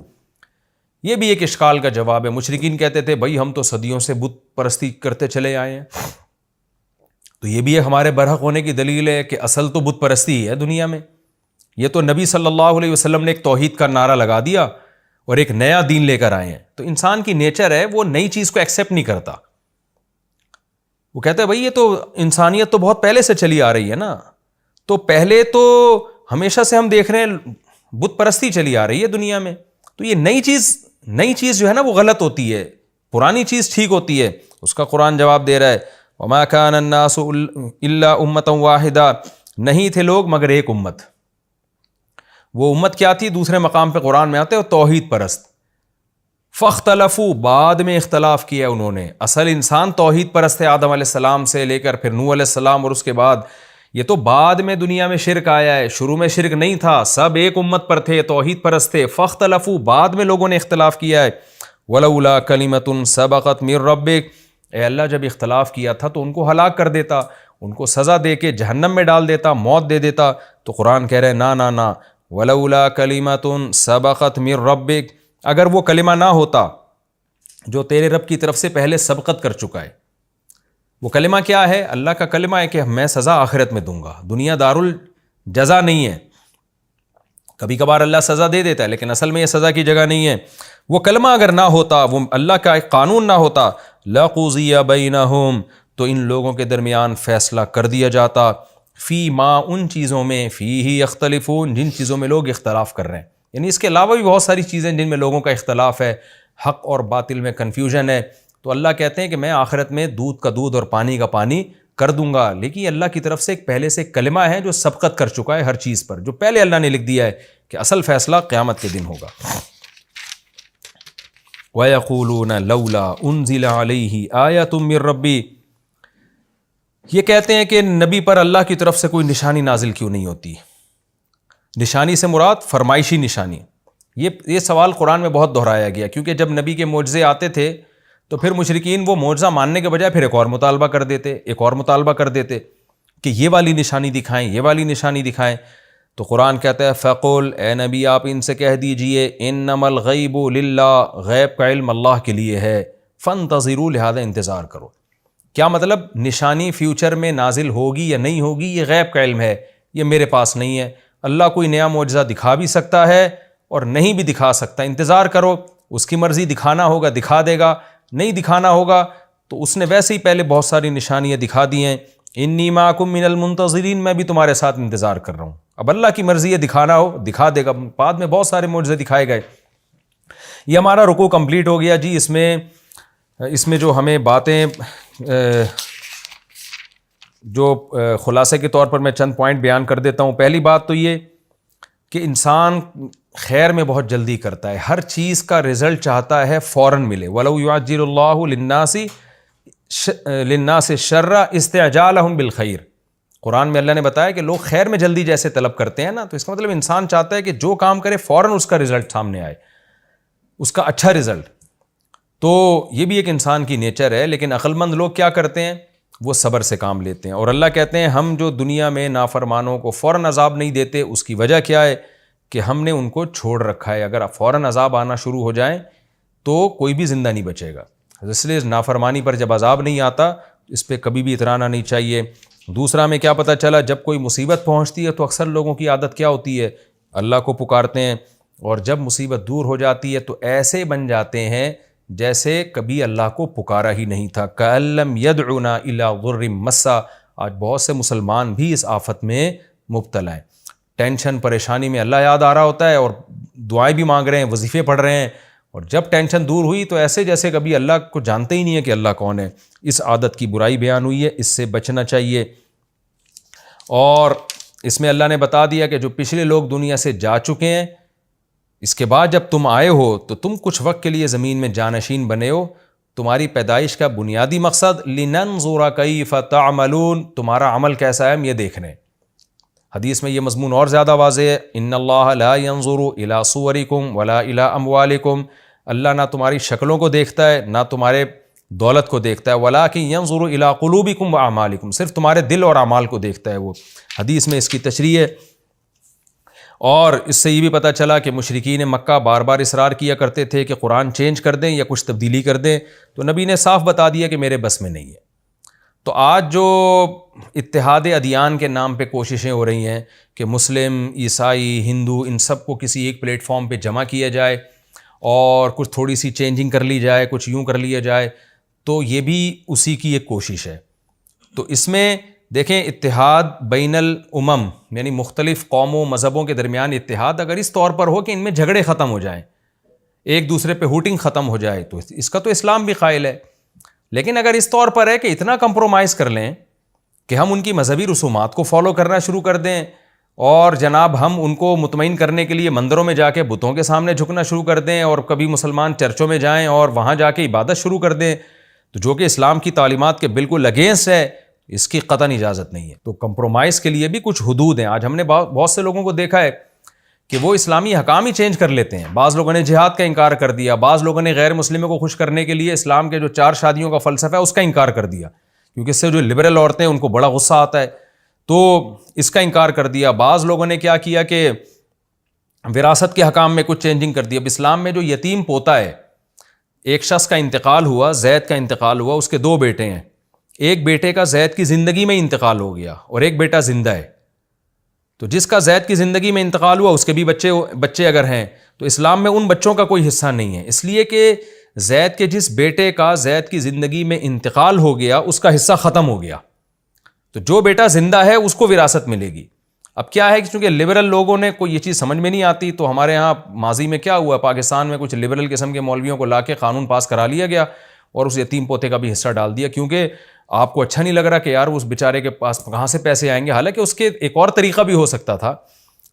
A: یہ بھی ایک اشکال کا جواب ہے. مشرکین کہتے تھے بھائی ہم تو صدیوں سے بت پرستی کرتے چلے آئے ہیں، تو یہ بھی ایک ہمارے برحق ہونے کی دلیل ہے کہ اصل تو بت پرستی ہی ہے دنیا میں. یہ تو نبی صلی اللہ علیہ وسلم نے ایک توحید کا نعرہ لگا دیا اور ایک نیا دین لے کر آئے ہیں. تو انسان کی نیچر ہے وہ نئی چیز کو ایکسیپٹ نہیں کرتا. وہ کہتا ہے بھائی یہ تو انسانیت تو بہت پہلے سے چلی آ رہی ہے نا، تو پہلے تو ہمیشہ سے ہم دیکھ رہے ہیں بت پرستی چلی آ رہی ہے دنیا میں، تو یہ نئی چیز جو ہے نا وہ غلط ہوتی ہے، پرانی چیز ٹھیک ہوتی ہے. اس کا قرآن جواب دے رہا ہے وما كان الناس الا امة واحدة، نہیں تھے لوگ مگر ایک امت. وہ امت کیا تھی؟ دوسرے مقام پہ قرآن میں آتے ہیں توحید پرست. فاختلفوا، بعد میں اختلاف کیا انہوں نے. اصل انسان توحید پرست ہے آدم علیہ السلام سے لے کر پھر نوح علیہ السلام، اور اس کے بعد یہ تو بعد میں دنیا میں شرک آیا ہے. شروع میں شرک نہیں تھا، سب ایک امت پر تھے، توحید پرست تھے. فاختلفوا، بعد میں لوگوں نے اختلاف کیا ہے. ولولا کلمۃ سبقت من ربک، اے اللہ جب اختلاف کیا تھا تو ان کو ہلاک کر دیتا، ان کو سزا دے کے جہنم میں ڈال دیتا، موت دے دیتا. تو قرآن کہہ رہے ہیں نا، ولولا کلمۃ سبقت من ربک، اگر وہ کلمہ نہ ہوتا جو تیرے رب کی طرف سے پہلے سبقت کر چکا ہے۔ وہ کلمہ کیا ہے؟ اللہ کا کلمہ ہے کہ میں سزا آخرت میں دوں گا، دنیا دار الجزا نہیں ہے۔ کبھی کبھار اللہ سزا دے دیتا ہے لیکن اصل میں یہ سزا کی جگہ نہیں ہے۔ وہ کلمہ اگر نہ ہوتا، وہ اللہ کا ایک قانون نہ ہوتا، لَقُضِیَ بَیْنَهُمْ، تو ان لوگوں کے درمیان فیصلہ کر دیا جاتا، فی ما، ان چیزوں میں، فیہ یختلفون، جن چیزوں میں لوگ اختلاف کر رہے ہیں۔ یعنی اس کے علاوہ بھی بہت ساری چیزیں جن میں لوگوں کا اختلاف ہے، حق اور باطل میں کنفیوژن ہے، تو اللہ کہتے ہیں کہ میں آخرت میں دودھ کا دودھ اور پانی کا پانی کر دوں گا۔ لیکن یہ اللہ کی طرف سے ایک پہلے سے ایک کلمہ ہے جو سبقت کر چکا ہے ہر چیز پر، جو پہلے اللہ نے لکھ دیا ہے کہ اصل فیصلہ قیامت کے دن ہوگا۔ وَيَقُولُونَ لَوْلَا أُنزِلَ عَلَيْهِ آيَةٌ مِّن رَّبِّهِ، یہ کہتے ہیں کہ نبی پر اللہ کی طرف سے کوئی نشانی نازل کیوں نہیں ہوتی؟ نشانی سے مراد فرمائشی نشانی۔ یہ سوال قرآن میں بہت دہرایا گیا، کیونکہ جب نبی کے معجزے آتے تھے تو پھر مشرکین وہ معجزہ ماننے کے بجائے پھر ایک اور مطالبہ کر دیتے کہ یہ والی نشانی دکھائیں، یہ والی نشانی دکھائیں۔ تو قرآن کہتا ہے فَقُلْ، اے نبی آپ ان سے کہہ دیجئے، اِنَّمَا الْغَيْبُ لِلَّهِ، غیب کا علم اللہ کے لیے ہے، فَانْتَظِرُوا، لہذا انتظار کرو۔ کیا مطلب؟ نشانی فیوچر میں نازل ہوگی یا نہیں ہوگی یہ غیب کا علم ہے، یہ میرے پاس نہیں ہے۔ اللہ کوئی نیا معجزہ دکھا بھی سکتا ہے اور نہیں بھی دکھا سکتا، انتظار کرو، اس کی مرضی، دکھانا ہوگا دکھا دے گا، نہیں دکھانا ہوگا تو اس نے ویسے ہی پہلے بہت ساری نشانیاں دکھا دی ہیں۔ انی معکم من المنتظرین، میں بھی تمہارے ساتھ انتظار کر رہا ہوں۔ اب اللہ کی مرضی ہے، دکھانا ہو دکھا دے گا۔ بعد میں بہت سارے معجزے دکھائے گئے۔ یہ ہمارا رکوع کمپلیٹ ہو گیا جی۔ اس میں جو ہمیں باتیں جو خلاصے کے طور پر میں چند پوائنٹ بیان کر دیتا ہوں۔ پہلی بات تو یہ کہ انسان خیر میں بہت جلدی کرتا ہے، ہر چیز کا رزلٹ چاہتا ہے فوراً ملے۔ وَلَوْ يُعَجِّلُ اللَّهُ لِلنَّاسِ الشَّرَّ اسْتِعْجَالَهُمْ بِالْخَيْرِ، قرآن میں اللہ نے بتایا کہ لوگ خیر میں جلدی جیسے طلب کرتے ہیں نا، تو اس کا مطلب انسان چاہتا ہے کہ جو کام کرے فوراً اس کا رزلٹ سامنے آئے، اس کا اچھا رزلٹ۔ تو یہ بھی ایک انسان کی نیچر ہے، لیکن عقل مند لوگ کیا کرتے ہیں؟ وہ صبر سے کام لیتے ہیں۔ اور اللہ کہتے ہیں ہم جو دنیا میں نافرمانوں کو فوراً عذاب نہیں دیتے، اس کی وجہ کیا ہے؟ کہ ہم نے ان کو چھوڑ رکھا ہے۔ اگر فوراً عذاب آنا شروع ہو جائیں تو کوئی بھی زندہ نہیں بچے گا، اس لیے نافرمانی پر جب عذاب نہیں آتا اس پہ کبھی بھی اترانا نہیں چاہیے۔ دوسرا میں کیا پتہ چلا، جب کوئی مصیبت پہنچتی ہے تو اکثر لوگوں کی عادت کیا ہوتی ہے؟ اللہ کو پکارتے ہیں، اور جب مصیبت دور ہو جاتی ہے تو ایسے بن جاتے ہیں جیسے کبھی اللہ کو پکارا ہی نہیں تھا۔ كَأَن لَّمْ يَدْعُنَا إِلَىٰ ضُرٍّ مَّسَّ، آج بہت سے مسلمان بھی اس آفت میں مبتلا ہیں۔ ٹینشن پریشانی میں اللہ یاد آ رہا ہوتا ہے اور دعائیں بھی مانگ رہے ہیں، وظیفے پڑھ رہے ہیں، اور جب ٹینشن دور ہوئی تو ایسے جیسے کبھی اللہ کو جانتے ہی نہیں ہے کہ اللہ کون ہے۔ اس عادت کی برائی بیان ہوئی ہے، اس سے بچنا چاہیے۔ اور اس میں اللہ نے بتا دیا کہ جو پچھلے لوگ دنیا سے جا چکے ہیں، اس کے بعد جب تم آئے ہو تو تم کچھ وقت کے لیے زمین میں جانشین بنے ہو۔ تمہاری پیدائش کا بنیادی مقصد لِنَنظُرَ كَيْفَ تَعْمَلُونَ، تمہارا عمل کیسا ہے ہم یہ دیکھ رہے ہیں۔ حدیث میں یہ مضمون اور زیادہ واضح ہے، ان اللہ لا ينظر الى صورکم ولا الى اموالکم، اللہ نہ تمہاری شکلوں کو دیکھتا ہے نہ تمہارے دولت کو دیکھتا ہے، ولکن ينظر الى قلوبکم واعمالکم، صرف تمہارے دل اور اعمال کو دیکھتا ہے وہ۔ حدیث میں اس کی تشریح ہے۔ اور اس سے یہ بھی پتہ چلا کہ مشرکین مکہ بار بار اصرار کیا کرتے تھے کہ قرآن چینج کر دیں یا کچھ تبدیلی کر دیں، تو نبی نے صاف بتا دیا کہ میرے بس میں نہیں ہے۔ تو آج جو اتحاد ادیان کے نام پہ کوششیں ہو رہی ہیں کہ مسلم، عیسائی، ہندو، ان سب کو کسی ایک پلیٹ فارم پہ جمع کیا جائے اور کچھ تھوڑی سی چینجنگ کر لی جائے، کچھ یوں کر لیا جائے، تو یہ بھی اسی کی ایک کوشش ہے۔ تو اس میں دیکھیں اتحاد بین الامم، یعنی مختلف قوموں مذہبوں کے درمیان اتحاد اگر اس طور پر ہو کہ ان میں جھگڑے ختم ہو جائیں، ایک دوسرے پہ ہوٹنگ ختم ہو جائے، تو اس کا تو اسلام بھی قائل ہے۔ لیکن اگر اس طور پر ہے کہ اتنا کمپرومائز کر لیں کہ ہم ان کی مذہبی رسومات کو فالو کرنا شروع کر دیں، اور جناب ہم ان کو مطمئن کرنے کے لیے مندروں میں جا کے بتوں کے سامنے جھکنا شروع کر دیں، اور کبھی مسلمان چرچوں میں جائیں اور وہاں جا کے عبادت شروع کر دیں، تو جو کہ اسلام کی تعلیمات کے بالکل اگینسٹ ہے، اس کی قطعاً اجازت نہیں ہے۔ تو کمپرومائز کے لیے بھی کچھ حدود ہیں۔ آج ہم نے بہت سے لوگوں کو دیکھا ہے کہ وہ اسلامی حکام ہی چینج کر لیتے ہیں۔ بعض لوگوں نے جہاد کا انکار کر دیا، بعض لوگوں نے غیر مسلموں کو خوش کرنے کے لیے اسلام کے جو 4 شادیوں کا فلسفہ ہے اس کا انکار کر دیا، کیونکہ اس سے جو لبرل عورتیں ہیں ان کو بڑا غصہ آتا ہے، تو اس کا انکار کر دیا۔ بعض لوگوں نے کیا کیا کہ وراثت کے حکام میں کچھ چینجنگ کر دی۔ اب اسلام میں جو یتیم پوتا ہے، ایک شخص کا انتقال ہوا، زید کا انتقال ہوا، اس کے 2 بیٹے ہیں، ایک بیٹے کا زید کی زندگی میں انتقال ہو گیا اور ایک بیٹا زندہ ہے، تو جس کا زید کی زندگی میں انتقال ہوا اس کے بھی بچے اگر ہیں تو اسلام میں ان بچوں کا کوئی حصہ نہیں ہے، اس لیے کہ زید کے جس بیٹے کا زید کی زندگی میں انتقال ہو گیا اس کا حصہ ختم ہو گیا، تو جو بیٹا زندہ ہے اس کو وراثت ملے گی۔ اب کیا ہے کہ چونکہ لبرل لوگوں نے کوئی یہ چیز سمجھ میں نہیں آتی، تو ہمارے ہاں ماضی میں کیا ہوا، پاکستان میں کچھ لبرل قسم کے مولویوں کو لا کے قانون پاس کرا لیا گیا اور اس یتیم پوتے کا بھی حصہ ڈال دیا، کیونکہ آپ کو اچھا نہیں لگ رہا کہ یار اس بیچارے کے پاس کہاں سے پیسے آئیں گے، حالانکہ اس کے ایک اور طریقہ بھی ہو سکتا تھا،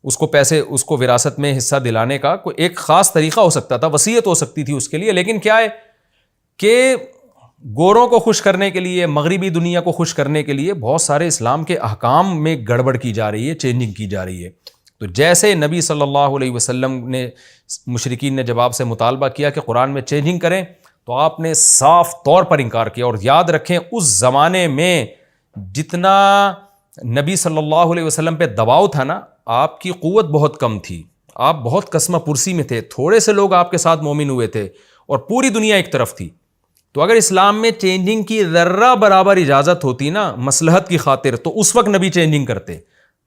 A: اس کو پیسے، اس کو وراثت میں حصہ دلانے کا کوئی ایک خاص طریقہ ہو سکتا تھا، وصیت ہو سکتی تھی اس کے لیے، لیکن کیا ہے کہ گوروں کو خوش کرنے کے لیے، مغربی دنیا کو خوش کرنے کے لیے بہت سارے اسلام کے احکام میں گڑبڑ کی جا رہی ہے، چینجنگ کی جا رہی ہے۔ تو جیسے نبی صلی اللہ علیہ وسلم نے، مشرکین نے جب آپ سے مطالبہ کیا کہ قرآن میں چینجنگ کریں تو آپ نے صاف طور پر انکار کیا، اور یاد رکھیں اس زمانے میں جتنا نبی صلی اللہ علیہ وسلم پہ دباؤ تھا نا، آپ کی قوت بہت کم تھی، آپ بہت کسمہ پرسی میں تھے، تھوڑے سے لوگ آپ کے ساتھ مومن ہوئے تھے اور پوری دنیا ایک طرف تھی۔ تو اگر اسلام میں چینجنگ کی ذرہ برابر اجازت ہوتی نا مصلحت کی خاطر، تو اس وقت نبی چینجنگ کرتے،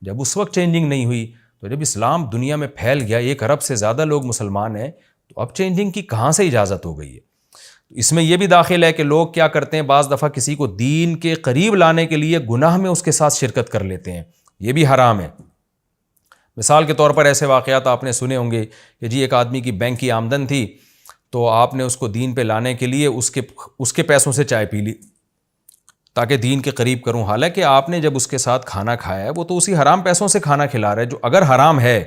A: جب اس وقت چینجنگ نہیں ہوئی، تو جب اسلام دنیا میں پھیل گیا، 1 ارب سے زیادہ لوگ مسلمان ہیں، تو اب چینجنگ کی کہاں سے اجازت ہو گئی ہے؟ اس میں یہ بھی داخل ہے کہ لوگ کیا کرتے ہیں، بعض دفعہ کسی کو دین کے قریب لانے کے لیے گناہ میں اس کے ساتھ شرکت کر لیتے ہیں، یہ بھی حرام ہے۔ مثال کے طور پر ایسے واقعات آپ نے سنے ہوں گے کہ جی ایک آدمی کی بینک کی آمدن تھی، تو آپ نے اس کو دین پہ لانے کے لیے اس کے پیسوں سے چائے پی لی تاکہ دین کے قریب کروں، حالانکہ آپ نے جب اس کے ساتھ کھانا کھایا ہے وہ تو اسی حرام پیسوں سے کھانا کھلا رہا ہے، جو اگر حرام ہے،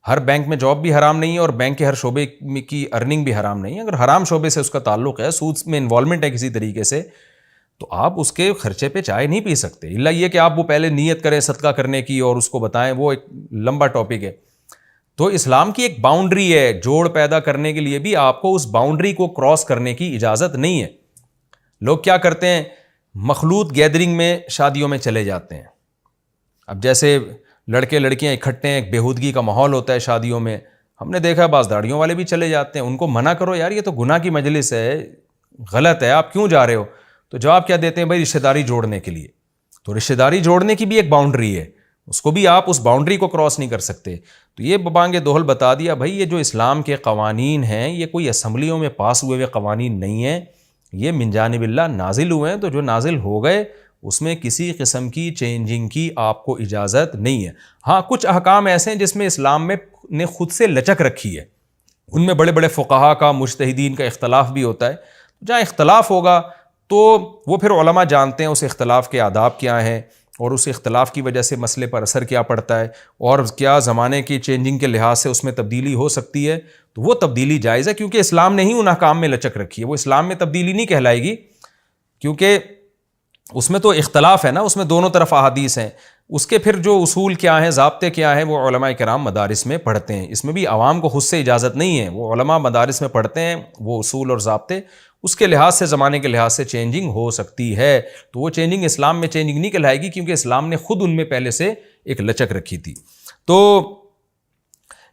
A: ہر بینک میں جاب بھی حرام نہیں ہے اور بینک کے ہر شعبے کی ارننگ بھی حرام نہیں ہے، اگر حرام شعبے سے اس کا تعلق ہے، سود میں انوالومنٹ ہے کسی طریقے سے، تو آپ اس کے خرچے پہ چائے نہیں پی سکتے، الا یہ کہ آپ وہ پہلے نیت کریں صدقہ کرنے کی اور اس کو بتائیں، وہ ایک لمبا ٹاپک ہے۔ تو اسلام کی ایک باؤنڈری ہے، جوڑ پیدا کرنے کے لیے بھی آپ کو اس باؤنڈری کو کراس کرنے کی اجازت نہیں ہے۔ لوگ کیا کرتے ہیں، مخلوط گیدرنگ میں شادیوں میں چلے جاتے ہیں، اب جیسے لڑکے لڑکیاں اکٹھے ہیں، ایک بےہودگی کا ماحول ہوتا ہے شادیوں میں، ہم نے دیکھا بعض داڑھیوں والے بھی چلے جاتے ہیں، ان کو منع کرو یار یہ تو گناہ کی مجلس ہے، غلط ہے، آپ کیوں جا رہے ہو؟ تو جواب کیا دیتے ہیں، بھائی رشتہ داری جوڑنے کے لیے، تو رشتہ داری جوڑنے کی بھی ایک باؤنڈری ہے، اس کو بھی آپ اس باؤنڈری کو کراس نہیں کر سکتے۔ تو یہ ببانگ دوہل بتا دیا بھائی یہ جو اسلام کے قوانین ہیں یہ کوئی اسمبلیوں میں پاس ہوئے قوانین نہیں ہیں، یہ من جانب اللہ نازل ہوئے ہیں، تو جو نازل ہو گئے اس میں کسی قسم کی چینجنگ کی آپ کو اجازت نہیں ہے۔ ہاں کچھ احکام ایسے ہیں جس میں اسلام میں نے خود سے لچک رکھی ہے، ان میں بڑے بڑے فقہا کا، مجتہدین کا اختلاف بھی ہوتا ہے، جہاں اختلاف ہوگا تو وہ پھر علماء جانتے ہیں اس اختلاف کے آداب کیا ہیں اور اس اختلاف کی وجہ سے مسئلے پر اثر کیا پڑتا ہے اور کیا زمانے کی چینجنگ کے لحاظ سے اس میں تبدیلی ہو سکتی ہے، تو وہ تبدیلی جائز ہے، کیونکہ اسلام نے ہی ان احکام میں لچک رکھی ہے، وہ اسلام میں تبدیلی نہیں کہلائے گی، کیونکہ اس میں تو اختلاف ہے نا، اس میں دونوں طرف احادیث ہیں، اس کے پھر جو اصول کیا ہیں، ضابطے کیا ہیں، وہ علماء کرام مدارس میں پڑھتے ہیں، اس میں بھی عوام کو خود سے اجازت نہیں ہے، وہ علماء مدارس میں پڑھتے ہیں وہ اصول اور ضابطے، اس کے لحاظ سے، زمانے کے لحاظ سے چینجنگ ہو سکتی ہے، تو وہ چینجنگ اسلام میں چینجنگ نہیں کہلائے گی، کیونکہ اسلام نے خود ان میں پہلے سے ایک لچک رکھی تھی۔ تو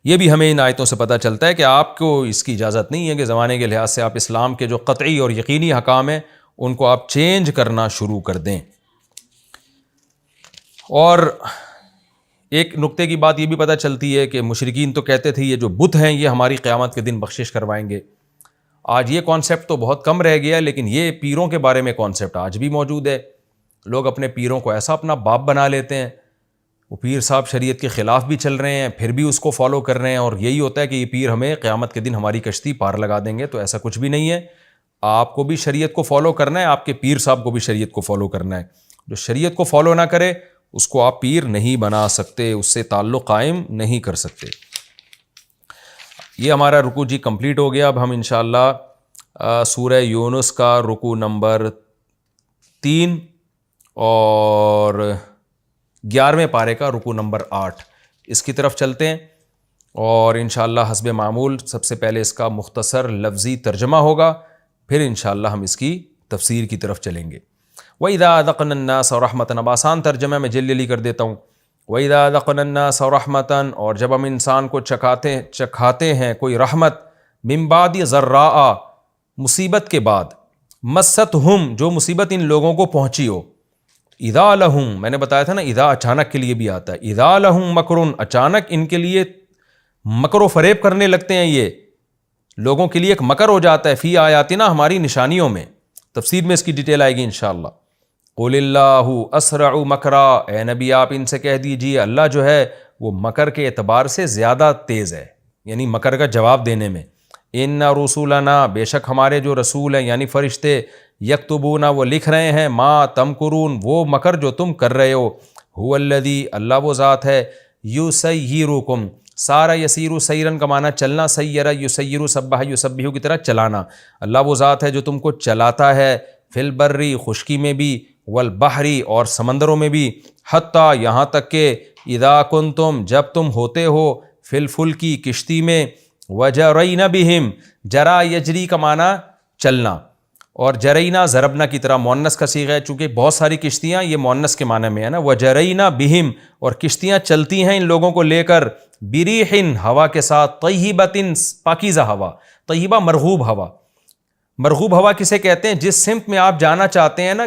A: یہ بھی ہمیں ان آیتوں سے پتہ چلتا ہے کہ آپ کو اس کی اجازت نہیں ہے کہ زمانے کے لحاظ سے آپ اسلام کے جو قطعی اور یقینی احکام ہیں ان کو آپ چینج کرنا شروع کر دیں۔ اور ایک نقطے کی بات یہ بھی پتہ چلتی ہے کہ مشرکین تو کہتے تھے یہ جو بت ہیں یہ ہماری قیامت کے دن بخشش کروائیں گے، آج یہ کانسیپٹ تو بہت کم رہ گیا ہے، لیکن یہ پیروں کے بارے میں کانسیپٹ آج بھی موجود ہے، لوگ اپنے پیروں کو ایسا اپنا باپ بنا لیتے ہیں، وہ پیر صاحب شریعت کے خلاف بھی چل رہے ہیں پھر بھی اس کو فالو کر رہے ہیں، اور یہی ہوتا ہے کہ یہ پیر ہمیں قیامت کے دن ہماری کشتی پار لگا دیں گے، تو ایسا کچھ بھی نہیں ہے، آپ کو بھی شریعت کو فالو کرنا ہے، آپ کے پیر صاحب کو بھی شریعت کو فالو کرنا ہے، جو شریعت کو فالو نہ کرے اس کو آپ پیر نہیں بنا سکتے، اس سے تعلق قائم نہیں کر سکتے۔ یہ ہمارا رکوع جی کمپلیٹ ہو گیا، اب ہم انشاءاللہ سورہ یونس کا رکوع نمبر 3 اور 11ویں پارے کا رکوع نمبر 8 اس کی طرف چلتے ہیں، اور انشاءاللہ حسب معمول سب سے پہلے اس کا مختصر لفظی ترجمہ ہوگا، پھر انشاءاللہ ہم اس کی تفسیر کی طرف چلیں گے۔ وَإِذَا أَذَقْنَا النَّاسَ رَحْمَةً، اب آسان ترجمہ میں جلدی کر دیتا ہوں، وَإِذَا أَذَقْنَا النَّاسَ رَحْمَةً، اور جب ہم انسان کو چکھاتے ہیں کوئی رحمت، مِن بَعْدِ ضَرَّاءَ، مصیبت کے بعد، مستہم جو مصیبت ان لوگوں کو پہنچی ہو، اذا لہم میں نے بتایا تھا نا اذا اچانک کے لیے بھی آتا ہے، اذا لہم مکرن اچانک ان کے لیے مکر و فریب کرنے لگتے ہیں، یہ لوگوں کے لیے ایک مکر ہو جاتا ہے، فی آیاتنا ہماری نشانیوں میں، تفسیر میں اس کی ڈیٹیل آئے گی انشاءاللہ۔ قل اللہ اسرع مکرا، اے نبی آپ ان سے کہہ دیجیے اللہ جو ہے وہ مکر کے اعتبار سے زیادہ تیز ہے، یعنی مکر کا جواب دینے میں۔ ان رسولنا بے شک ہمارے جو رسول ہیں یعنی فرشتے، یکتبون وہ لکھ رہے ہیں، ما تمکرون وہ مکر جو تم کر رہے ہو، هو الذی اللہ وہ ذات ہے، یسیرکم سارا یسیرو سیرن کا معنی چلنا، سیرہ یسیرو سبح یسبحو کی طرح چلانا، اللہ وہ ذات ہے جو تم کو چلاتا ہے، فی البری خشکی میں بھی، والبحری اور سمندروں میں بھی، حتیٰ یہاں تک کہ اذا کنتم جب تم ہوتے ہو، فی الفلکی کشتی میں، وجرین بہم جرا یجری کا معنی چلنا، اور جرینا ضربنا کی طرح مؤنث کا صیغہ ہے، چونکہ بہت ساری کشتیاں یہ مؤنث کے معنی میں ہے نا، وجرینا بہم اور کشتیاں چلتی ہیں ان لوگوں کو لے کر، بریحن ہوا کے ساتھ، طیبۃ پاکیزہ ہوا، طیبہ مرغوب ہوا، مرغوب ہوا کسے کہتے ہیں؟ جس سمت میں آپ جانا چاہتے ہیں نا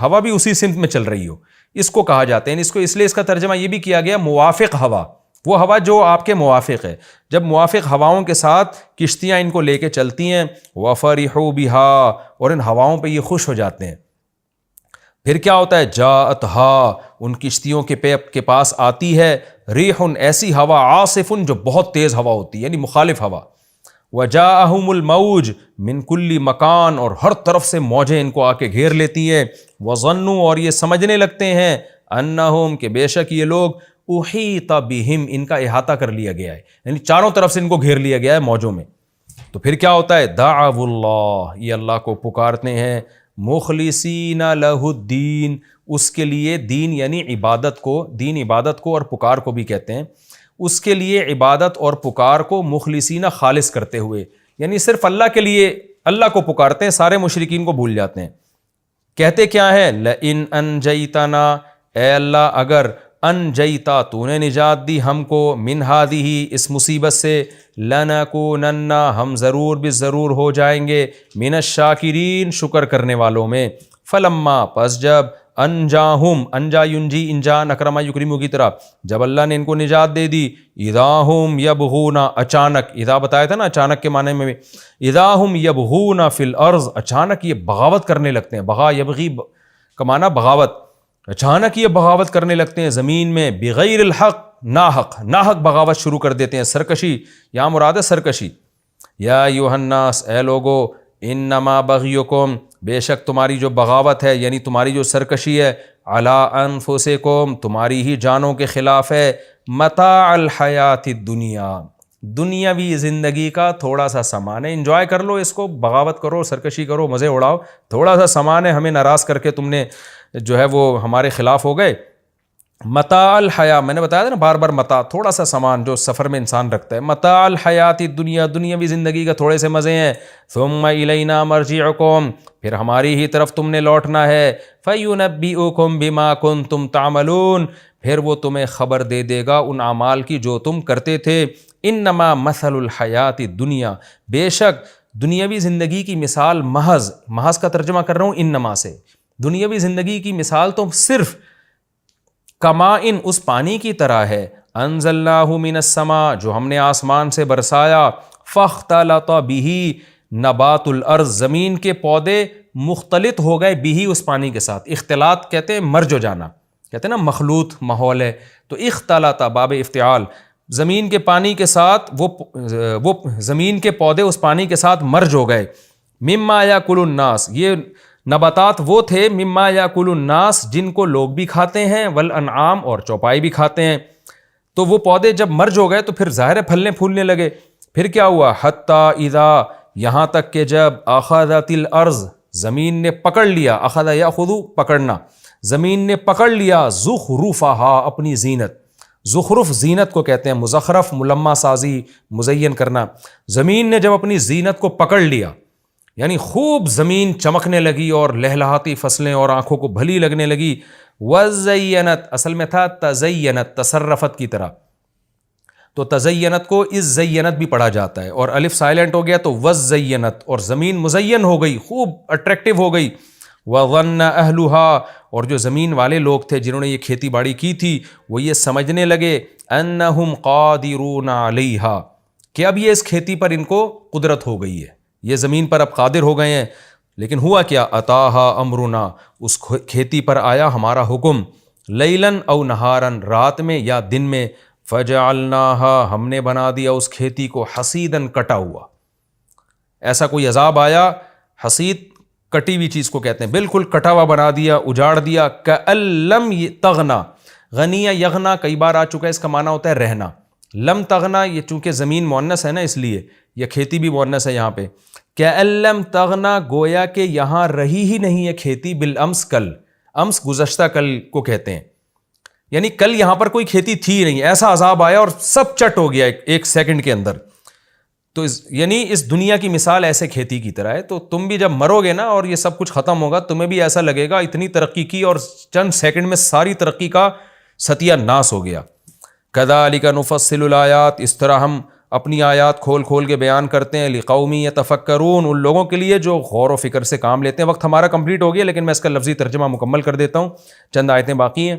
A: ہوا بھی اسی سمت میں چل رہی ہو، اس کو کہا جاتے ہیں، اس کو اس لیے اس کا ترجمہ یہ بھی کیا گیا موافق ہوا، وہ ہوا جو آپ کے موافق ہے، جب موافق ہواؤں کے ساتھ کشتیاں ان کو لے کے چلتی ہیں، وَفَرِحُوا بِهَا اور ان ہواؤں پہ یہ خوش ہو جاتے ہیں، پھر کیا ہوتا ہے؟ جاءتها ان کشتیوں کے پاس آتی ہے، ریح ایسی ہوا، عاصف جو بہت تیز ہوا ہوتی ہے یعنی مخالف ہوا، وجاءہم الموج من کل مکان اور ہر طرف سے موجیں ان کو آ کے گھیر لیتی ہیں، وظنوا اور یہ سمجھنے لگتے ہیں، انہم کہ بے شک یہ لوگ، احیط بہم ان کا احاطہ کر لیا گیا ہے، یعنی چاروں طرف سے ان کو گھیر لیا گیا ہے موجوں میں۔ تو پھر کیا ہوتا ہے؟ دعوا اللہ یہ اللہ کو پکارتے ہیں، مخلصین لہ الدین اس کے لیے، دین یعنی عبادت کو، دین عبادت کو اور پکار کو بھی کہتے ہیں، اس کے لیے عبادت اور پکار کو مخلصین خالص کرتے ہوئے، یعنی صرف اللہ کے لیے اللہ کو پکارتے ہیں، سارے مشرکین کو بھول جاتے ہیں۔ کہتے کیا ہے؟ لئن انجیتنا اے اللہ اگر انجیتا تو نے نجات دی ہم کو، من ہذہ اس مصیبت سے، لنکونن ہم ضرور بالضرور ہو جائیں گے، من الشاکرین شکر کرنے والوں میں، فلما پس جب، انجاہم انجا ینجی انجا نکرما یکرمو کی طرح، جب اللہ نے ان کو نجات دے دی، اذا ہم یبغون اچانک، اذا بتایا تھا نا اچانک کے معنی میں بھی، اذا ہم یبغون فی الارض اچانک یہ بغاوت کرنے لگتے ہیں، بغا یبغی کا معنی بغاوت، اچانک یہ بغاوت کرنے لگتے ہیں زمین میں، بغیر الحق ناحق بغاوت شروع کر دیتے ہیں، سرکشی یہاں مراد ہے سرکشی۔ یا ایھا الناس اے لوگو، انما بغیکم بے شک تمہاری جو بغاوت ہے یعنی تمہاری جو سرکشی ہے، علی انفسکم تمہاری ہی جانوں کے خلاف ہے، متاع الحیات الدنیا دنیاوی زندگی کا تھوڑا سا سامان ہے، انجوائے کر لو اس کو، بغاوت کرو، سرکشی کرو، مزے اڑاؤ، تھوڑا سا سامان ہے، ہمیں ناراض کر کے تم نے جو ہے وہ ہمارے خلاف ہو گئے۔ متاع الحیات میں نے بتایا تھا نا بار بار، متاع تھوڑا سا سامان جو سفر میں انسان رکھتا ہے، متاع الحیات الدنیا دنیاوی زندگی کا تھوڑے سے مزے ہیں، ثم الینا مرجعکم پھر ہماری ہی طرف تم نے لوٹنا ہے، فینبئکم بما کنتم تعملون پھر وہ تمہیں خبر دے دے گا ان اعمال کی جو تم کرتے تھے۔ انما مثل الحیات الدنیا بے شک دنیاوی زندگی کی مثال، محض کا ترجمہ کر رہا ہوں انما سے، دنیاوی زندگی کی مثال تو صرف کمائن اس پانی کی طرح ہے، انزلناہ من السماء جو ہم نے آسمان سے برسایا، فاختلط بہ نبات الارض زمین کے پودے مختلط ہو گئے بہ اس پانی کے ساتھ، اختلاط کہتے ہیں مرج ہو جانا، کہتے ہیں نا مخلوط ماحول ہے، تو اختلط باب افتعال زمین کے پانی کے ساتھ، وہ زمین کے پودے اس پانی کے ساتھ مرج ہو گئے، مما یاکل الناس یہ نباتات وہ تھے، مما یاکل الناس جن کو لوگ بھی کھاتے ہیں، والانعام اور چوپائی بھی کھاتے ہیں، تو وہ پودے جب مرج ہو گئے تو پھر ظاہر ہے پھلنے پھولنے لگے، پھر کیا ہوا؟ حتی اذا یہاں تک کہ جب اخذت الارض زمین نے پکڑ لیا، اخذ یاخذ پکڑنا، زمین نے پکڑ لیا، زخرفہا اپنی زینت، زخرف زینت کو کہتے ہیں، مزخرف ملمع سازی مزین کرنا، زمین نے جب اپنی زینت کو پکڑ لیا یعنی خوب زمین چمکنے لگی اور لہلہاتی فصلیں اور آنکھوں کو بھلی لگنے لگی، وزینت اصل میں تھا تزینت تصرفت کی طرح، تو تزینت کو از زینت بھی پڑھا جاتا ہے، اور الف سائلنٹ ہو گیا تو وزینت، اور زمین مزین ہو گئی، خوب اٹریکٹیو ہو گئی۔ وظن اہلها، اور جو زمین والے لوگ تھے جنہوں نے یہ کھیتی باڑی کی تھی وہ یہ سمجھنے لگے انہم قادرون علیہا، کہ اب یہ اس کھیتی پر ان کو قدرت ہو گئی ہے، یہ زمین پر اب قادر ہو گئے ہیں۔ لیکن ہوا کیا، اتاہا امرنا، اس کھیتی پر آیا ہمارا حکم، لیلاً او نہاراً، رات میں یا دن میں، فجعلناہا، ہم نے بنا دیا اس کھیتی کو حصیداً، کٹا ہوا۔ ایسا کوئی عذاب آیا، حصید کٹی ہوئی چیز کو کہتے ہیں، بالکل کٹا ہوا بنا دیا، اجاڑ دیا۔ کأن لم تغنا، غنیہ یغنا کئی بار آ چکا ہے، اس کا معنی ہوتا ہے رہنا۔ لم تغنا، یہ چونکہ زمین مؤنث ہے نا اس لیے، یہ کھیتی بھی مؤنث ہے یہاں پہ۔ کأن لم تغنا، گویا کہ یہاں رہی ہی نہیں ہے کھیتی، بالامس، کل، امس گزشتہ کل کو کہتے ہیں، یعنی کل یہاں پر کوئی کھیتی تھی نہیں، ایسا عذاب آیا اور سب چٹ ہو گیا ایک سیکنڈ کے اندر۔ تو یعنی اس دنیا کی مثال ایسے کھیتی کی طرح ہے، تو تم بھی جب مرو گے نا اور یہ سب کچھ ختم ہوگا، تمہیں بھی ایسا لگے گا اتنی ترقی کی اور چند سیکنڈ میں ساری ترقی کا ستیہ ناس ہو گیا۔ کذالک نفصل الآیات، اس طرح ہم اپنی آیات کھول کھول کے بیان کرتے ہیں، لقوم یتفکرون، ان لوگوں کے لیے جو غور و فکر سے کام لیتے ہیں۔ وقت ہمارا کمپلیٹ ہو گیا، لیکن میں اس کا لفظی ترجمہ مکمل کر دیتا ہوں، چند آیتیں باقی ہیں۔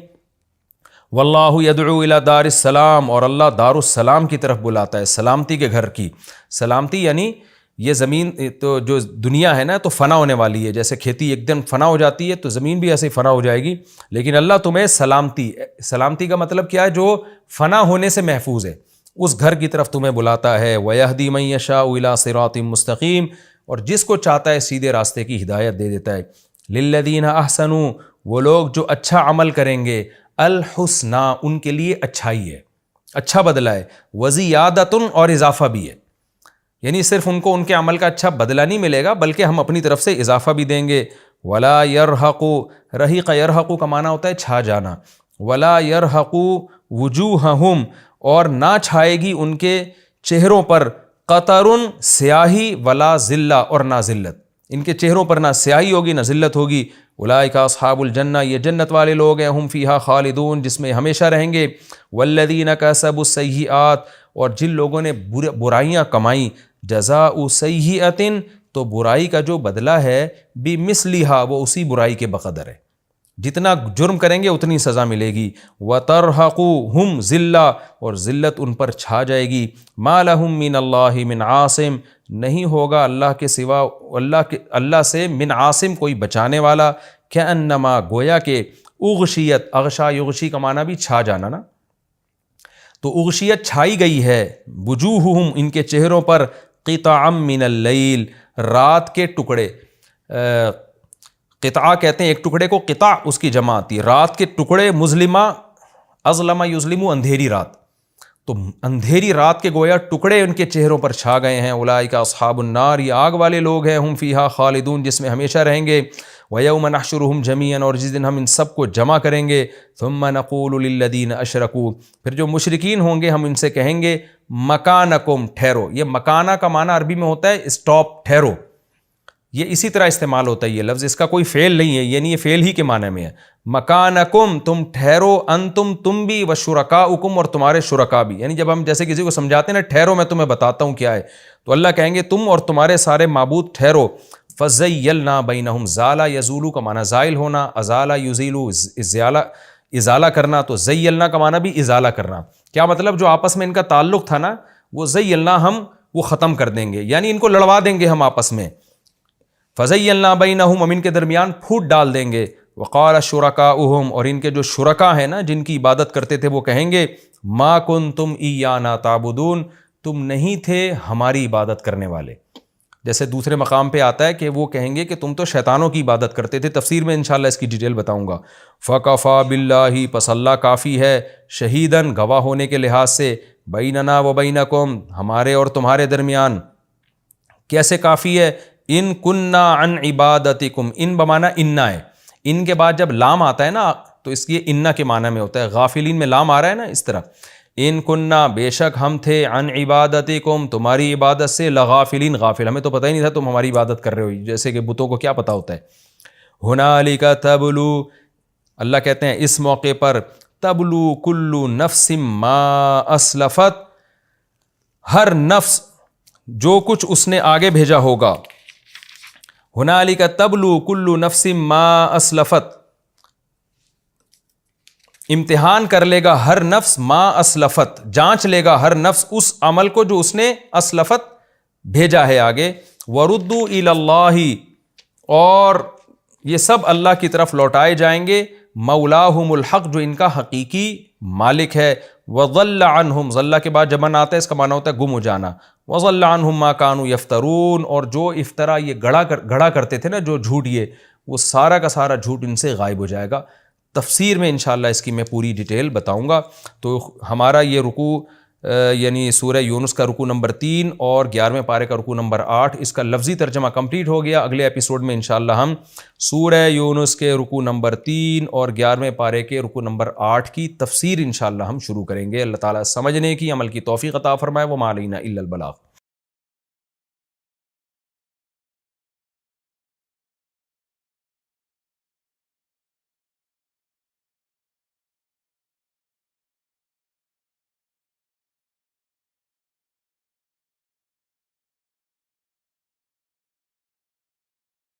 A: واللہ یدعو الی دار السلام، اور اللہ دار السلام کی طرف بلاتا ہے، سلامتی کے گھر کی۔ سلامتی یعنی یہ زمین تو جو دنیا ہے نا تو فنا ہونے والی ہے، جیسے کھیتی ایک دن فنا ہو جاتی ہے تو زمین بھی ایسے ہی فنا ہو جائے گی، لیکن اللہ تمہیں سلامتی کا مطلب کیا ہے، جو فنا ہونے سے محفوظ ہے، اس گھر کی طرف تمہیں بلاتا ہے۔ وَيَهْدِي مَن يَشَاءُ إِلَىٰ صِرَاطٍ مُسْتَقِيمٍ، اور جس کو چاہتا ہے سیدھے راستے کی ہدایت دے دیتا ہے۔ لِلَّذِينَ أَحْسَنُوا، وہ لوگ جو اچھا عمل کریں گے، الحسنہ، ان کے لیے اچھائی ہے، اچھا بدلہ ہے، وزیادۃ، اور اضافہ بھی ہے، یعنی صرف ان کو ان کے عمل کا اچھا بدلہ نہیں ملے گا بلکہ ہم اپنی طرف سے اضافہ بھی دیں گے۔ ولا یرحق، رحیق یرحق کا معنی ہوتا ہے چھا جانا، ولا یرحق وجوہہم، اور نہ چھائے گی ان کے چہروں پر، قطر، سیاہی، ولا ذلہ، اور نہ ذلت، ان کے چہروں پر نہ سیاہی ہوگی نہ ذلت ہوگی۔ اولئک اصحاب الجنہ، یہ جنت والے لوگ ہیں، ہم فیہا خالدون، جس میں ہمیشہ رہیں گے۔ والذین کسبوا السیئات، اور جن لوگوں نے برائیاں کمائیں، جزاء سیئۃ، تو برائی کا جو بدلہ ہے، بمثلھا، وہ اسی برائی کے بقدر ہے، جتنا جرم کریں گے اتنی سزا ملے گی۔ وترہقہم ذلہ، اور ذلت ان پر چھا جائے گی۔ ما لہم من اللہ من عاصم، نہیں ہوگا اللہ کے سوا، اللہ سے من عاصم، کوئی بچانے والا۔ کأنما، گویا کہ، اغشیت، اغشا یغشی کا معنی بھی چھا جانا نا، تو اغشیت چھائی گئی ہے، وجوہہم، ان کے چہروں پر، قطعا من اللیل، رات کے ٹکڑے، قطعہ کہتے ہیں ایک ٹکڑے کو، قطع اس کی جمع آتی ہے، رات کے ٹکڑے، مظلمہ، اظلم یظلم، اندھیری رات، تو اندھیری رات کے گویا ٹکڑے ان کے چہروں پر چھا گئے ہیں۔ اولئک اصحاب النار، یہ آگ والے لوگ ہیں، ہم فیہا خالدون، جس میں ہمیشہ رہیں گے۔ وَيَوْمَ نَحْشُرُهُمْ جَمِيعًا، اور جس دن ہم ان سب کو جمع کریں گے۔ ثُمَّ نَقُولُ لِلَّذِينَ أَشْرَكُوا، پھر جو مشرکین ہوں گے ہم ان سے کہیں گے، مکانکم، ٹھہرو۔ یہ مکانہ کا معنی عربی میں ہوتا ہے اسٹاپ، ٹھہرو، یہ اسی طرح استعمال ہوتا ہے یہ لفظ، اس کا کوئی فعل نہیں ہے، یعنی یہ فعل ہی کے معنی میں ہے۔ مکانکم، تم ٹھہرو، انتم، تم بھی، وشرکاؤکم، اور تمہارے شرکا بھی، یعنی جب ہم جیسے کسی کو سمجھاتے ہیں نا، ٹھہرو میں تمہیں بتاتا ہوں کیا ہے، تو اللہ کہیں گے تم اور تمہارے سارے معبود ٹھہرو۔ فَزَيَّلْنَا بَيْنَهُمْ، زَالَ یزول کا معنی زائل ہونا، ازالہ یزیل، ازالہ کرنا، تو زیلنا کا معنی بھی ازالہ کرنا۔ کیا مطلب، جو آپس میں ان کا تعلق تھا نا، وہ زیلنا، ہم وہ ختم کر دیں گے، یعنی ان کو لڑوا دیں گے ہم آپس میں۔ فَزَيَّلْنَا بَيْنَهُمْ، ہم ان کے درمیان پھوٹ ڈال دیں گے۔ وَقَالَ شُرَكَاؤُهُمْ، اور ان کے جو شرکا ہیں نا، جن کی عبادت کرتے تھے، وہ کہیں گے، مَا كُنْتُمْ إِيَّانَا تَعْبُدُونَ، تم نہیں تھے ہماری عبادت کرنے والے۔ جیسے دوسرے مقام پہ آتا ہے کہ وہ کہیں گے کہ تم تو شیطانوں کی عبادت کرتے تھے، تفسیر میں انشاءاللہ اس کی ڈیٹیل بتاؤں گا۔ فَكَفَى بِاللَّهِ، پس اللہ کافی ہے، شہیداً، گواہ ہونے کے لحاظ سے، بَيْنَنَا وَبَيْنَكُمْ، ہمارے اور تمہارے درمیان۔ کیسے کافی ہے؟ ان کننا عن عبادتکم، ان بمانا اننا ہے، ان کے بعد جب لام آتا ہے نا تو اس کی اننا کے معنی میں ہوتا ہے، غافلین میں لام آ رہا ہے نا، اس طرح، ان کننا، بے شک ہم تھے، عن عبادتکم، تمہاری عبادت سے، لغافلین، غافل، ہمیں تو پتہ ہی نہیں تھا تم ہماری عبادت کر رہے ہو، جیسے کہ بتوں کو کیا پتہ ہوتا ہے۔ ہنالک تبلو، اللہ کہتے ہیں اس موقع پر، تبلو کل نفس ما اسلفت، ہر نفس جو کچھ اس نے آگے بھیجا ہوگا. ہنالک تبلو کل نفس ما اسلفت, امتحان کر لے گا ہر نفس ما اسلفت, جانچ لے گا ہر نفس اس عمل کو جو اس نے اسلفت بھیجا ہے آگے. وردوا الی اللہ, اور یہ سب اللہ کی طرف لوٹائے جائیں گے. مولاہم الحق, جو ان کا حقیقی مالک ہے. وضل عنہم, ضلع کے بعد جب من آتا ہے اس کا معنی ہوتا ہے گم ہو جانا. وضل عنہم ما کانوا یفترون, اور جو افطرا یہ گڑا کرتے تھے نا, جو جھوٹ, یہ وہ سارا کا سارا جھوٹ ان سے غائب ہو جائے گا. تفسیر میں انشاءاللہ اس کی میں پوری ڈیٹیل بتاؤں گا. تو ہمارا یہ رکوع یعنی سورہ یونس کا رکوع نمبر 3 اور 11ویں پارے کا رکوع نمبر 8, اس کا لفظی ترجمہ کمپلیٹ ہو گیا. اگلے ایپیسوڈ میں انشاءاللہ ہم سورہ یونس کے رکوع نمبر 3 اور 11ویں پارے کے رکوع نمبر 8 کی تفسیر انشاءاللہ ہم شروع کریں گے. اللہ تعالیٰ سمجھنے کی, عمل کی توفیق عطا فرمائے. وما علینا الا البلاغ.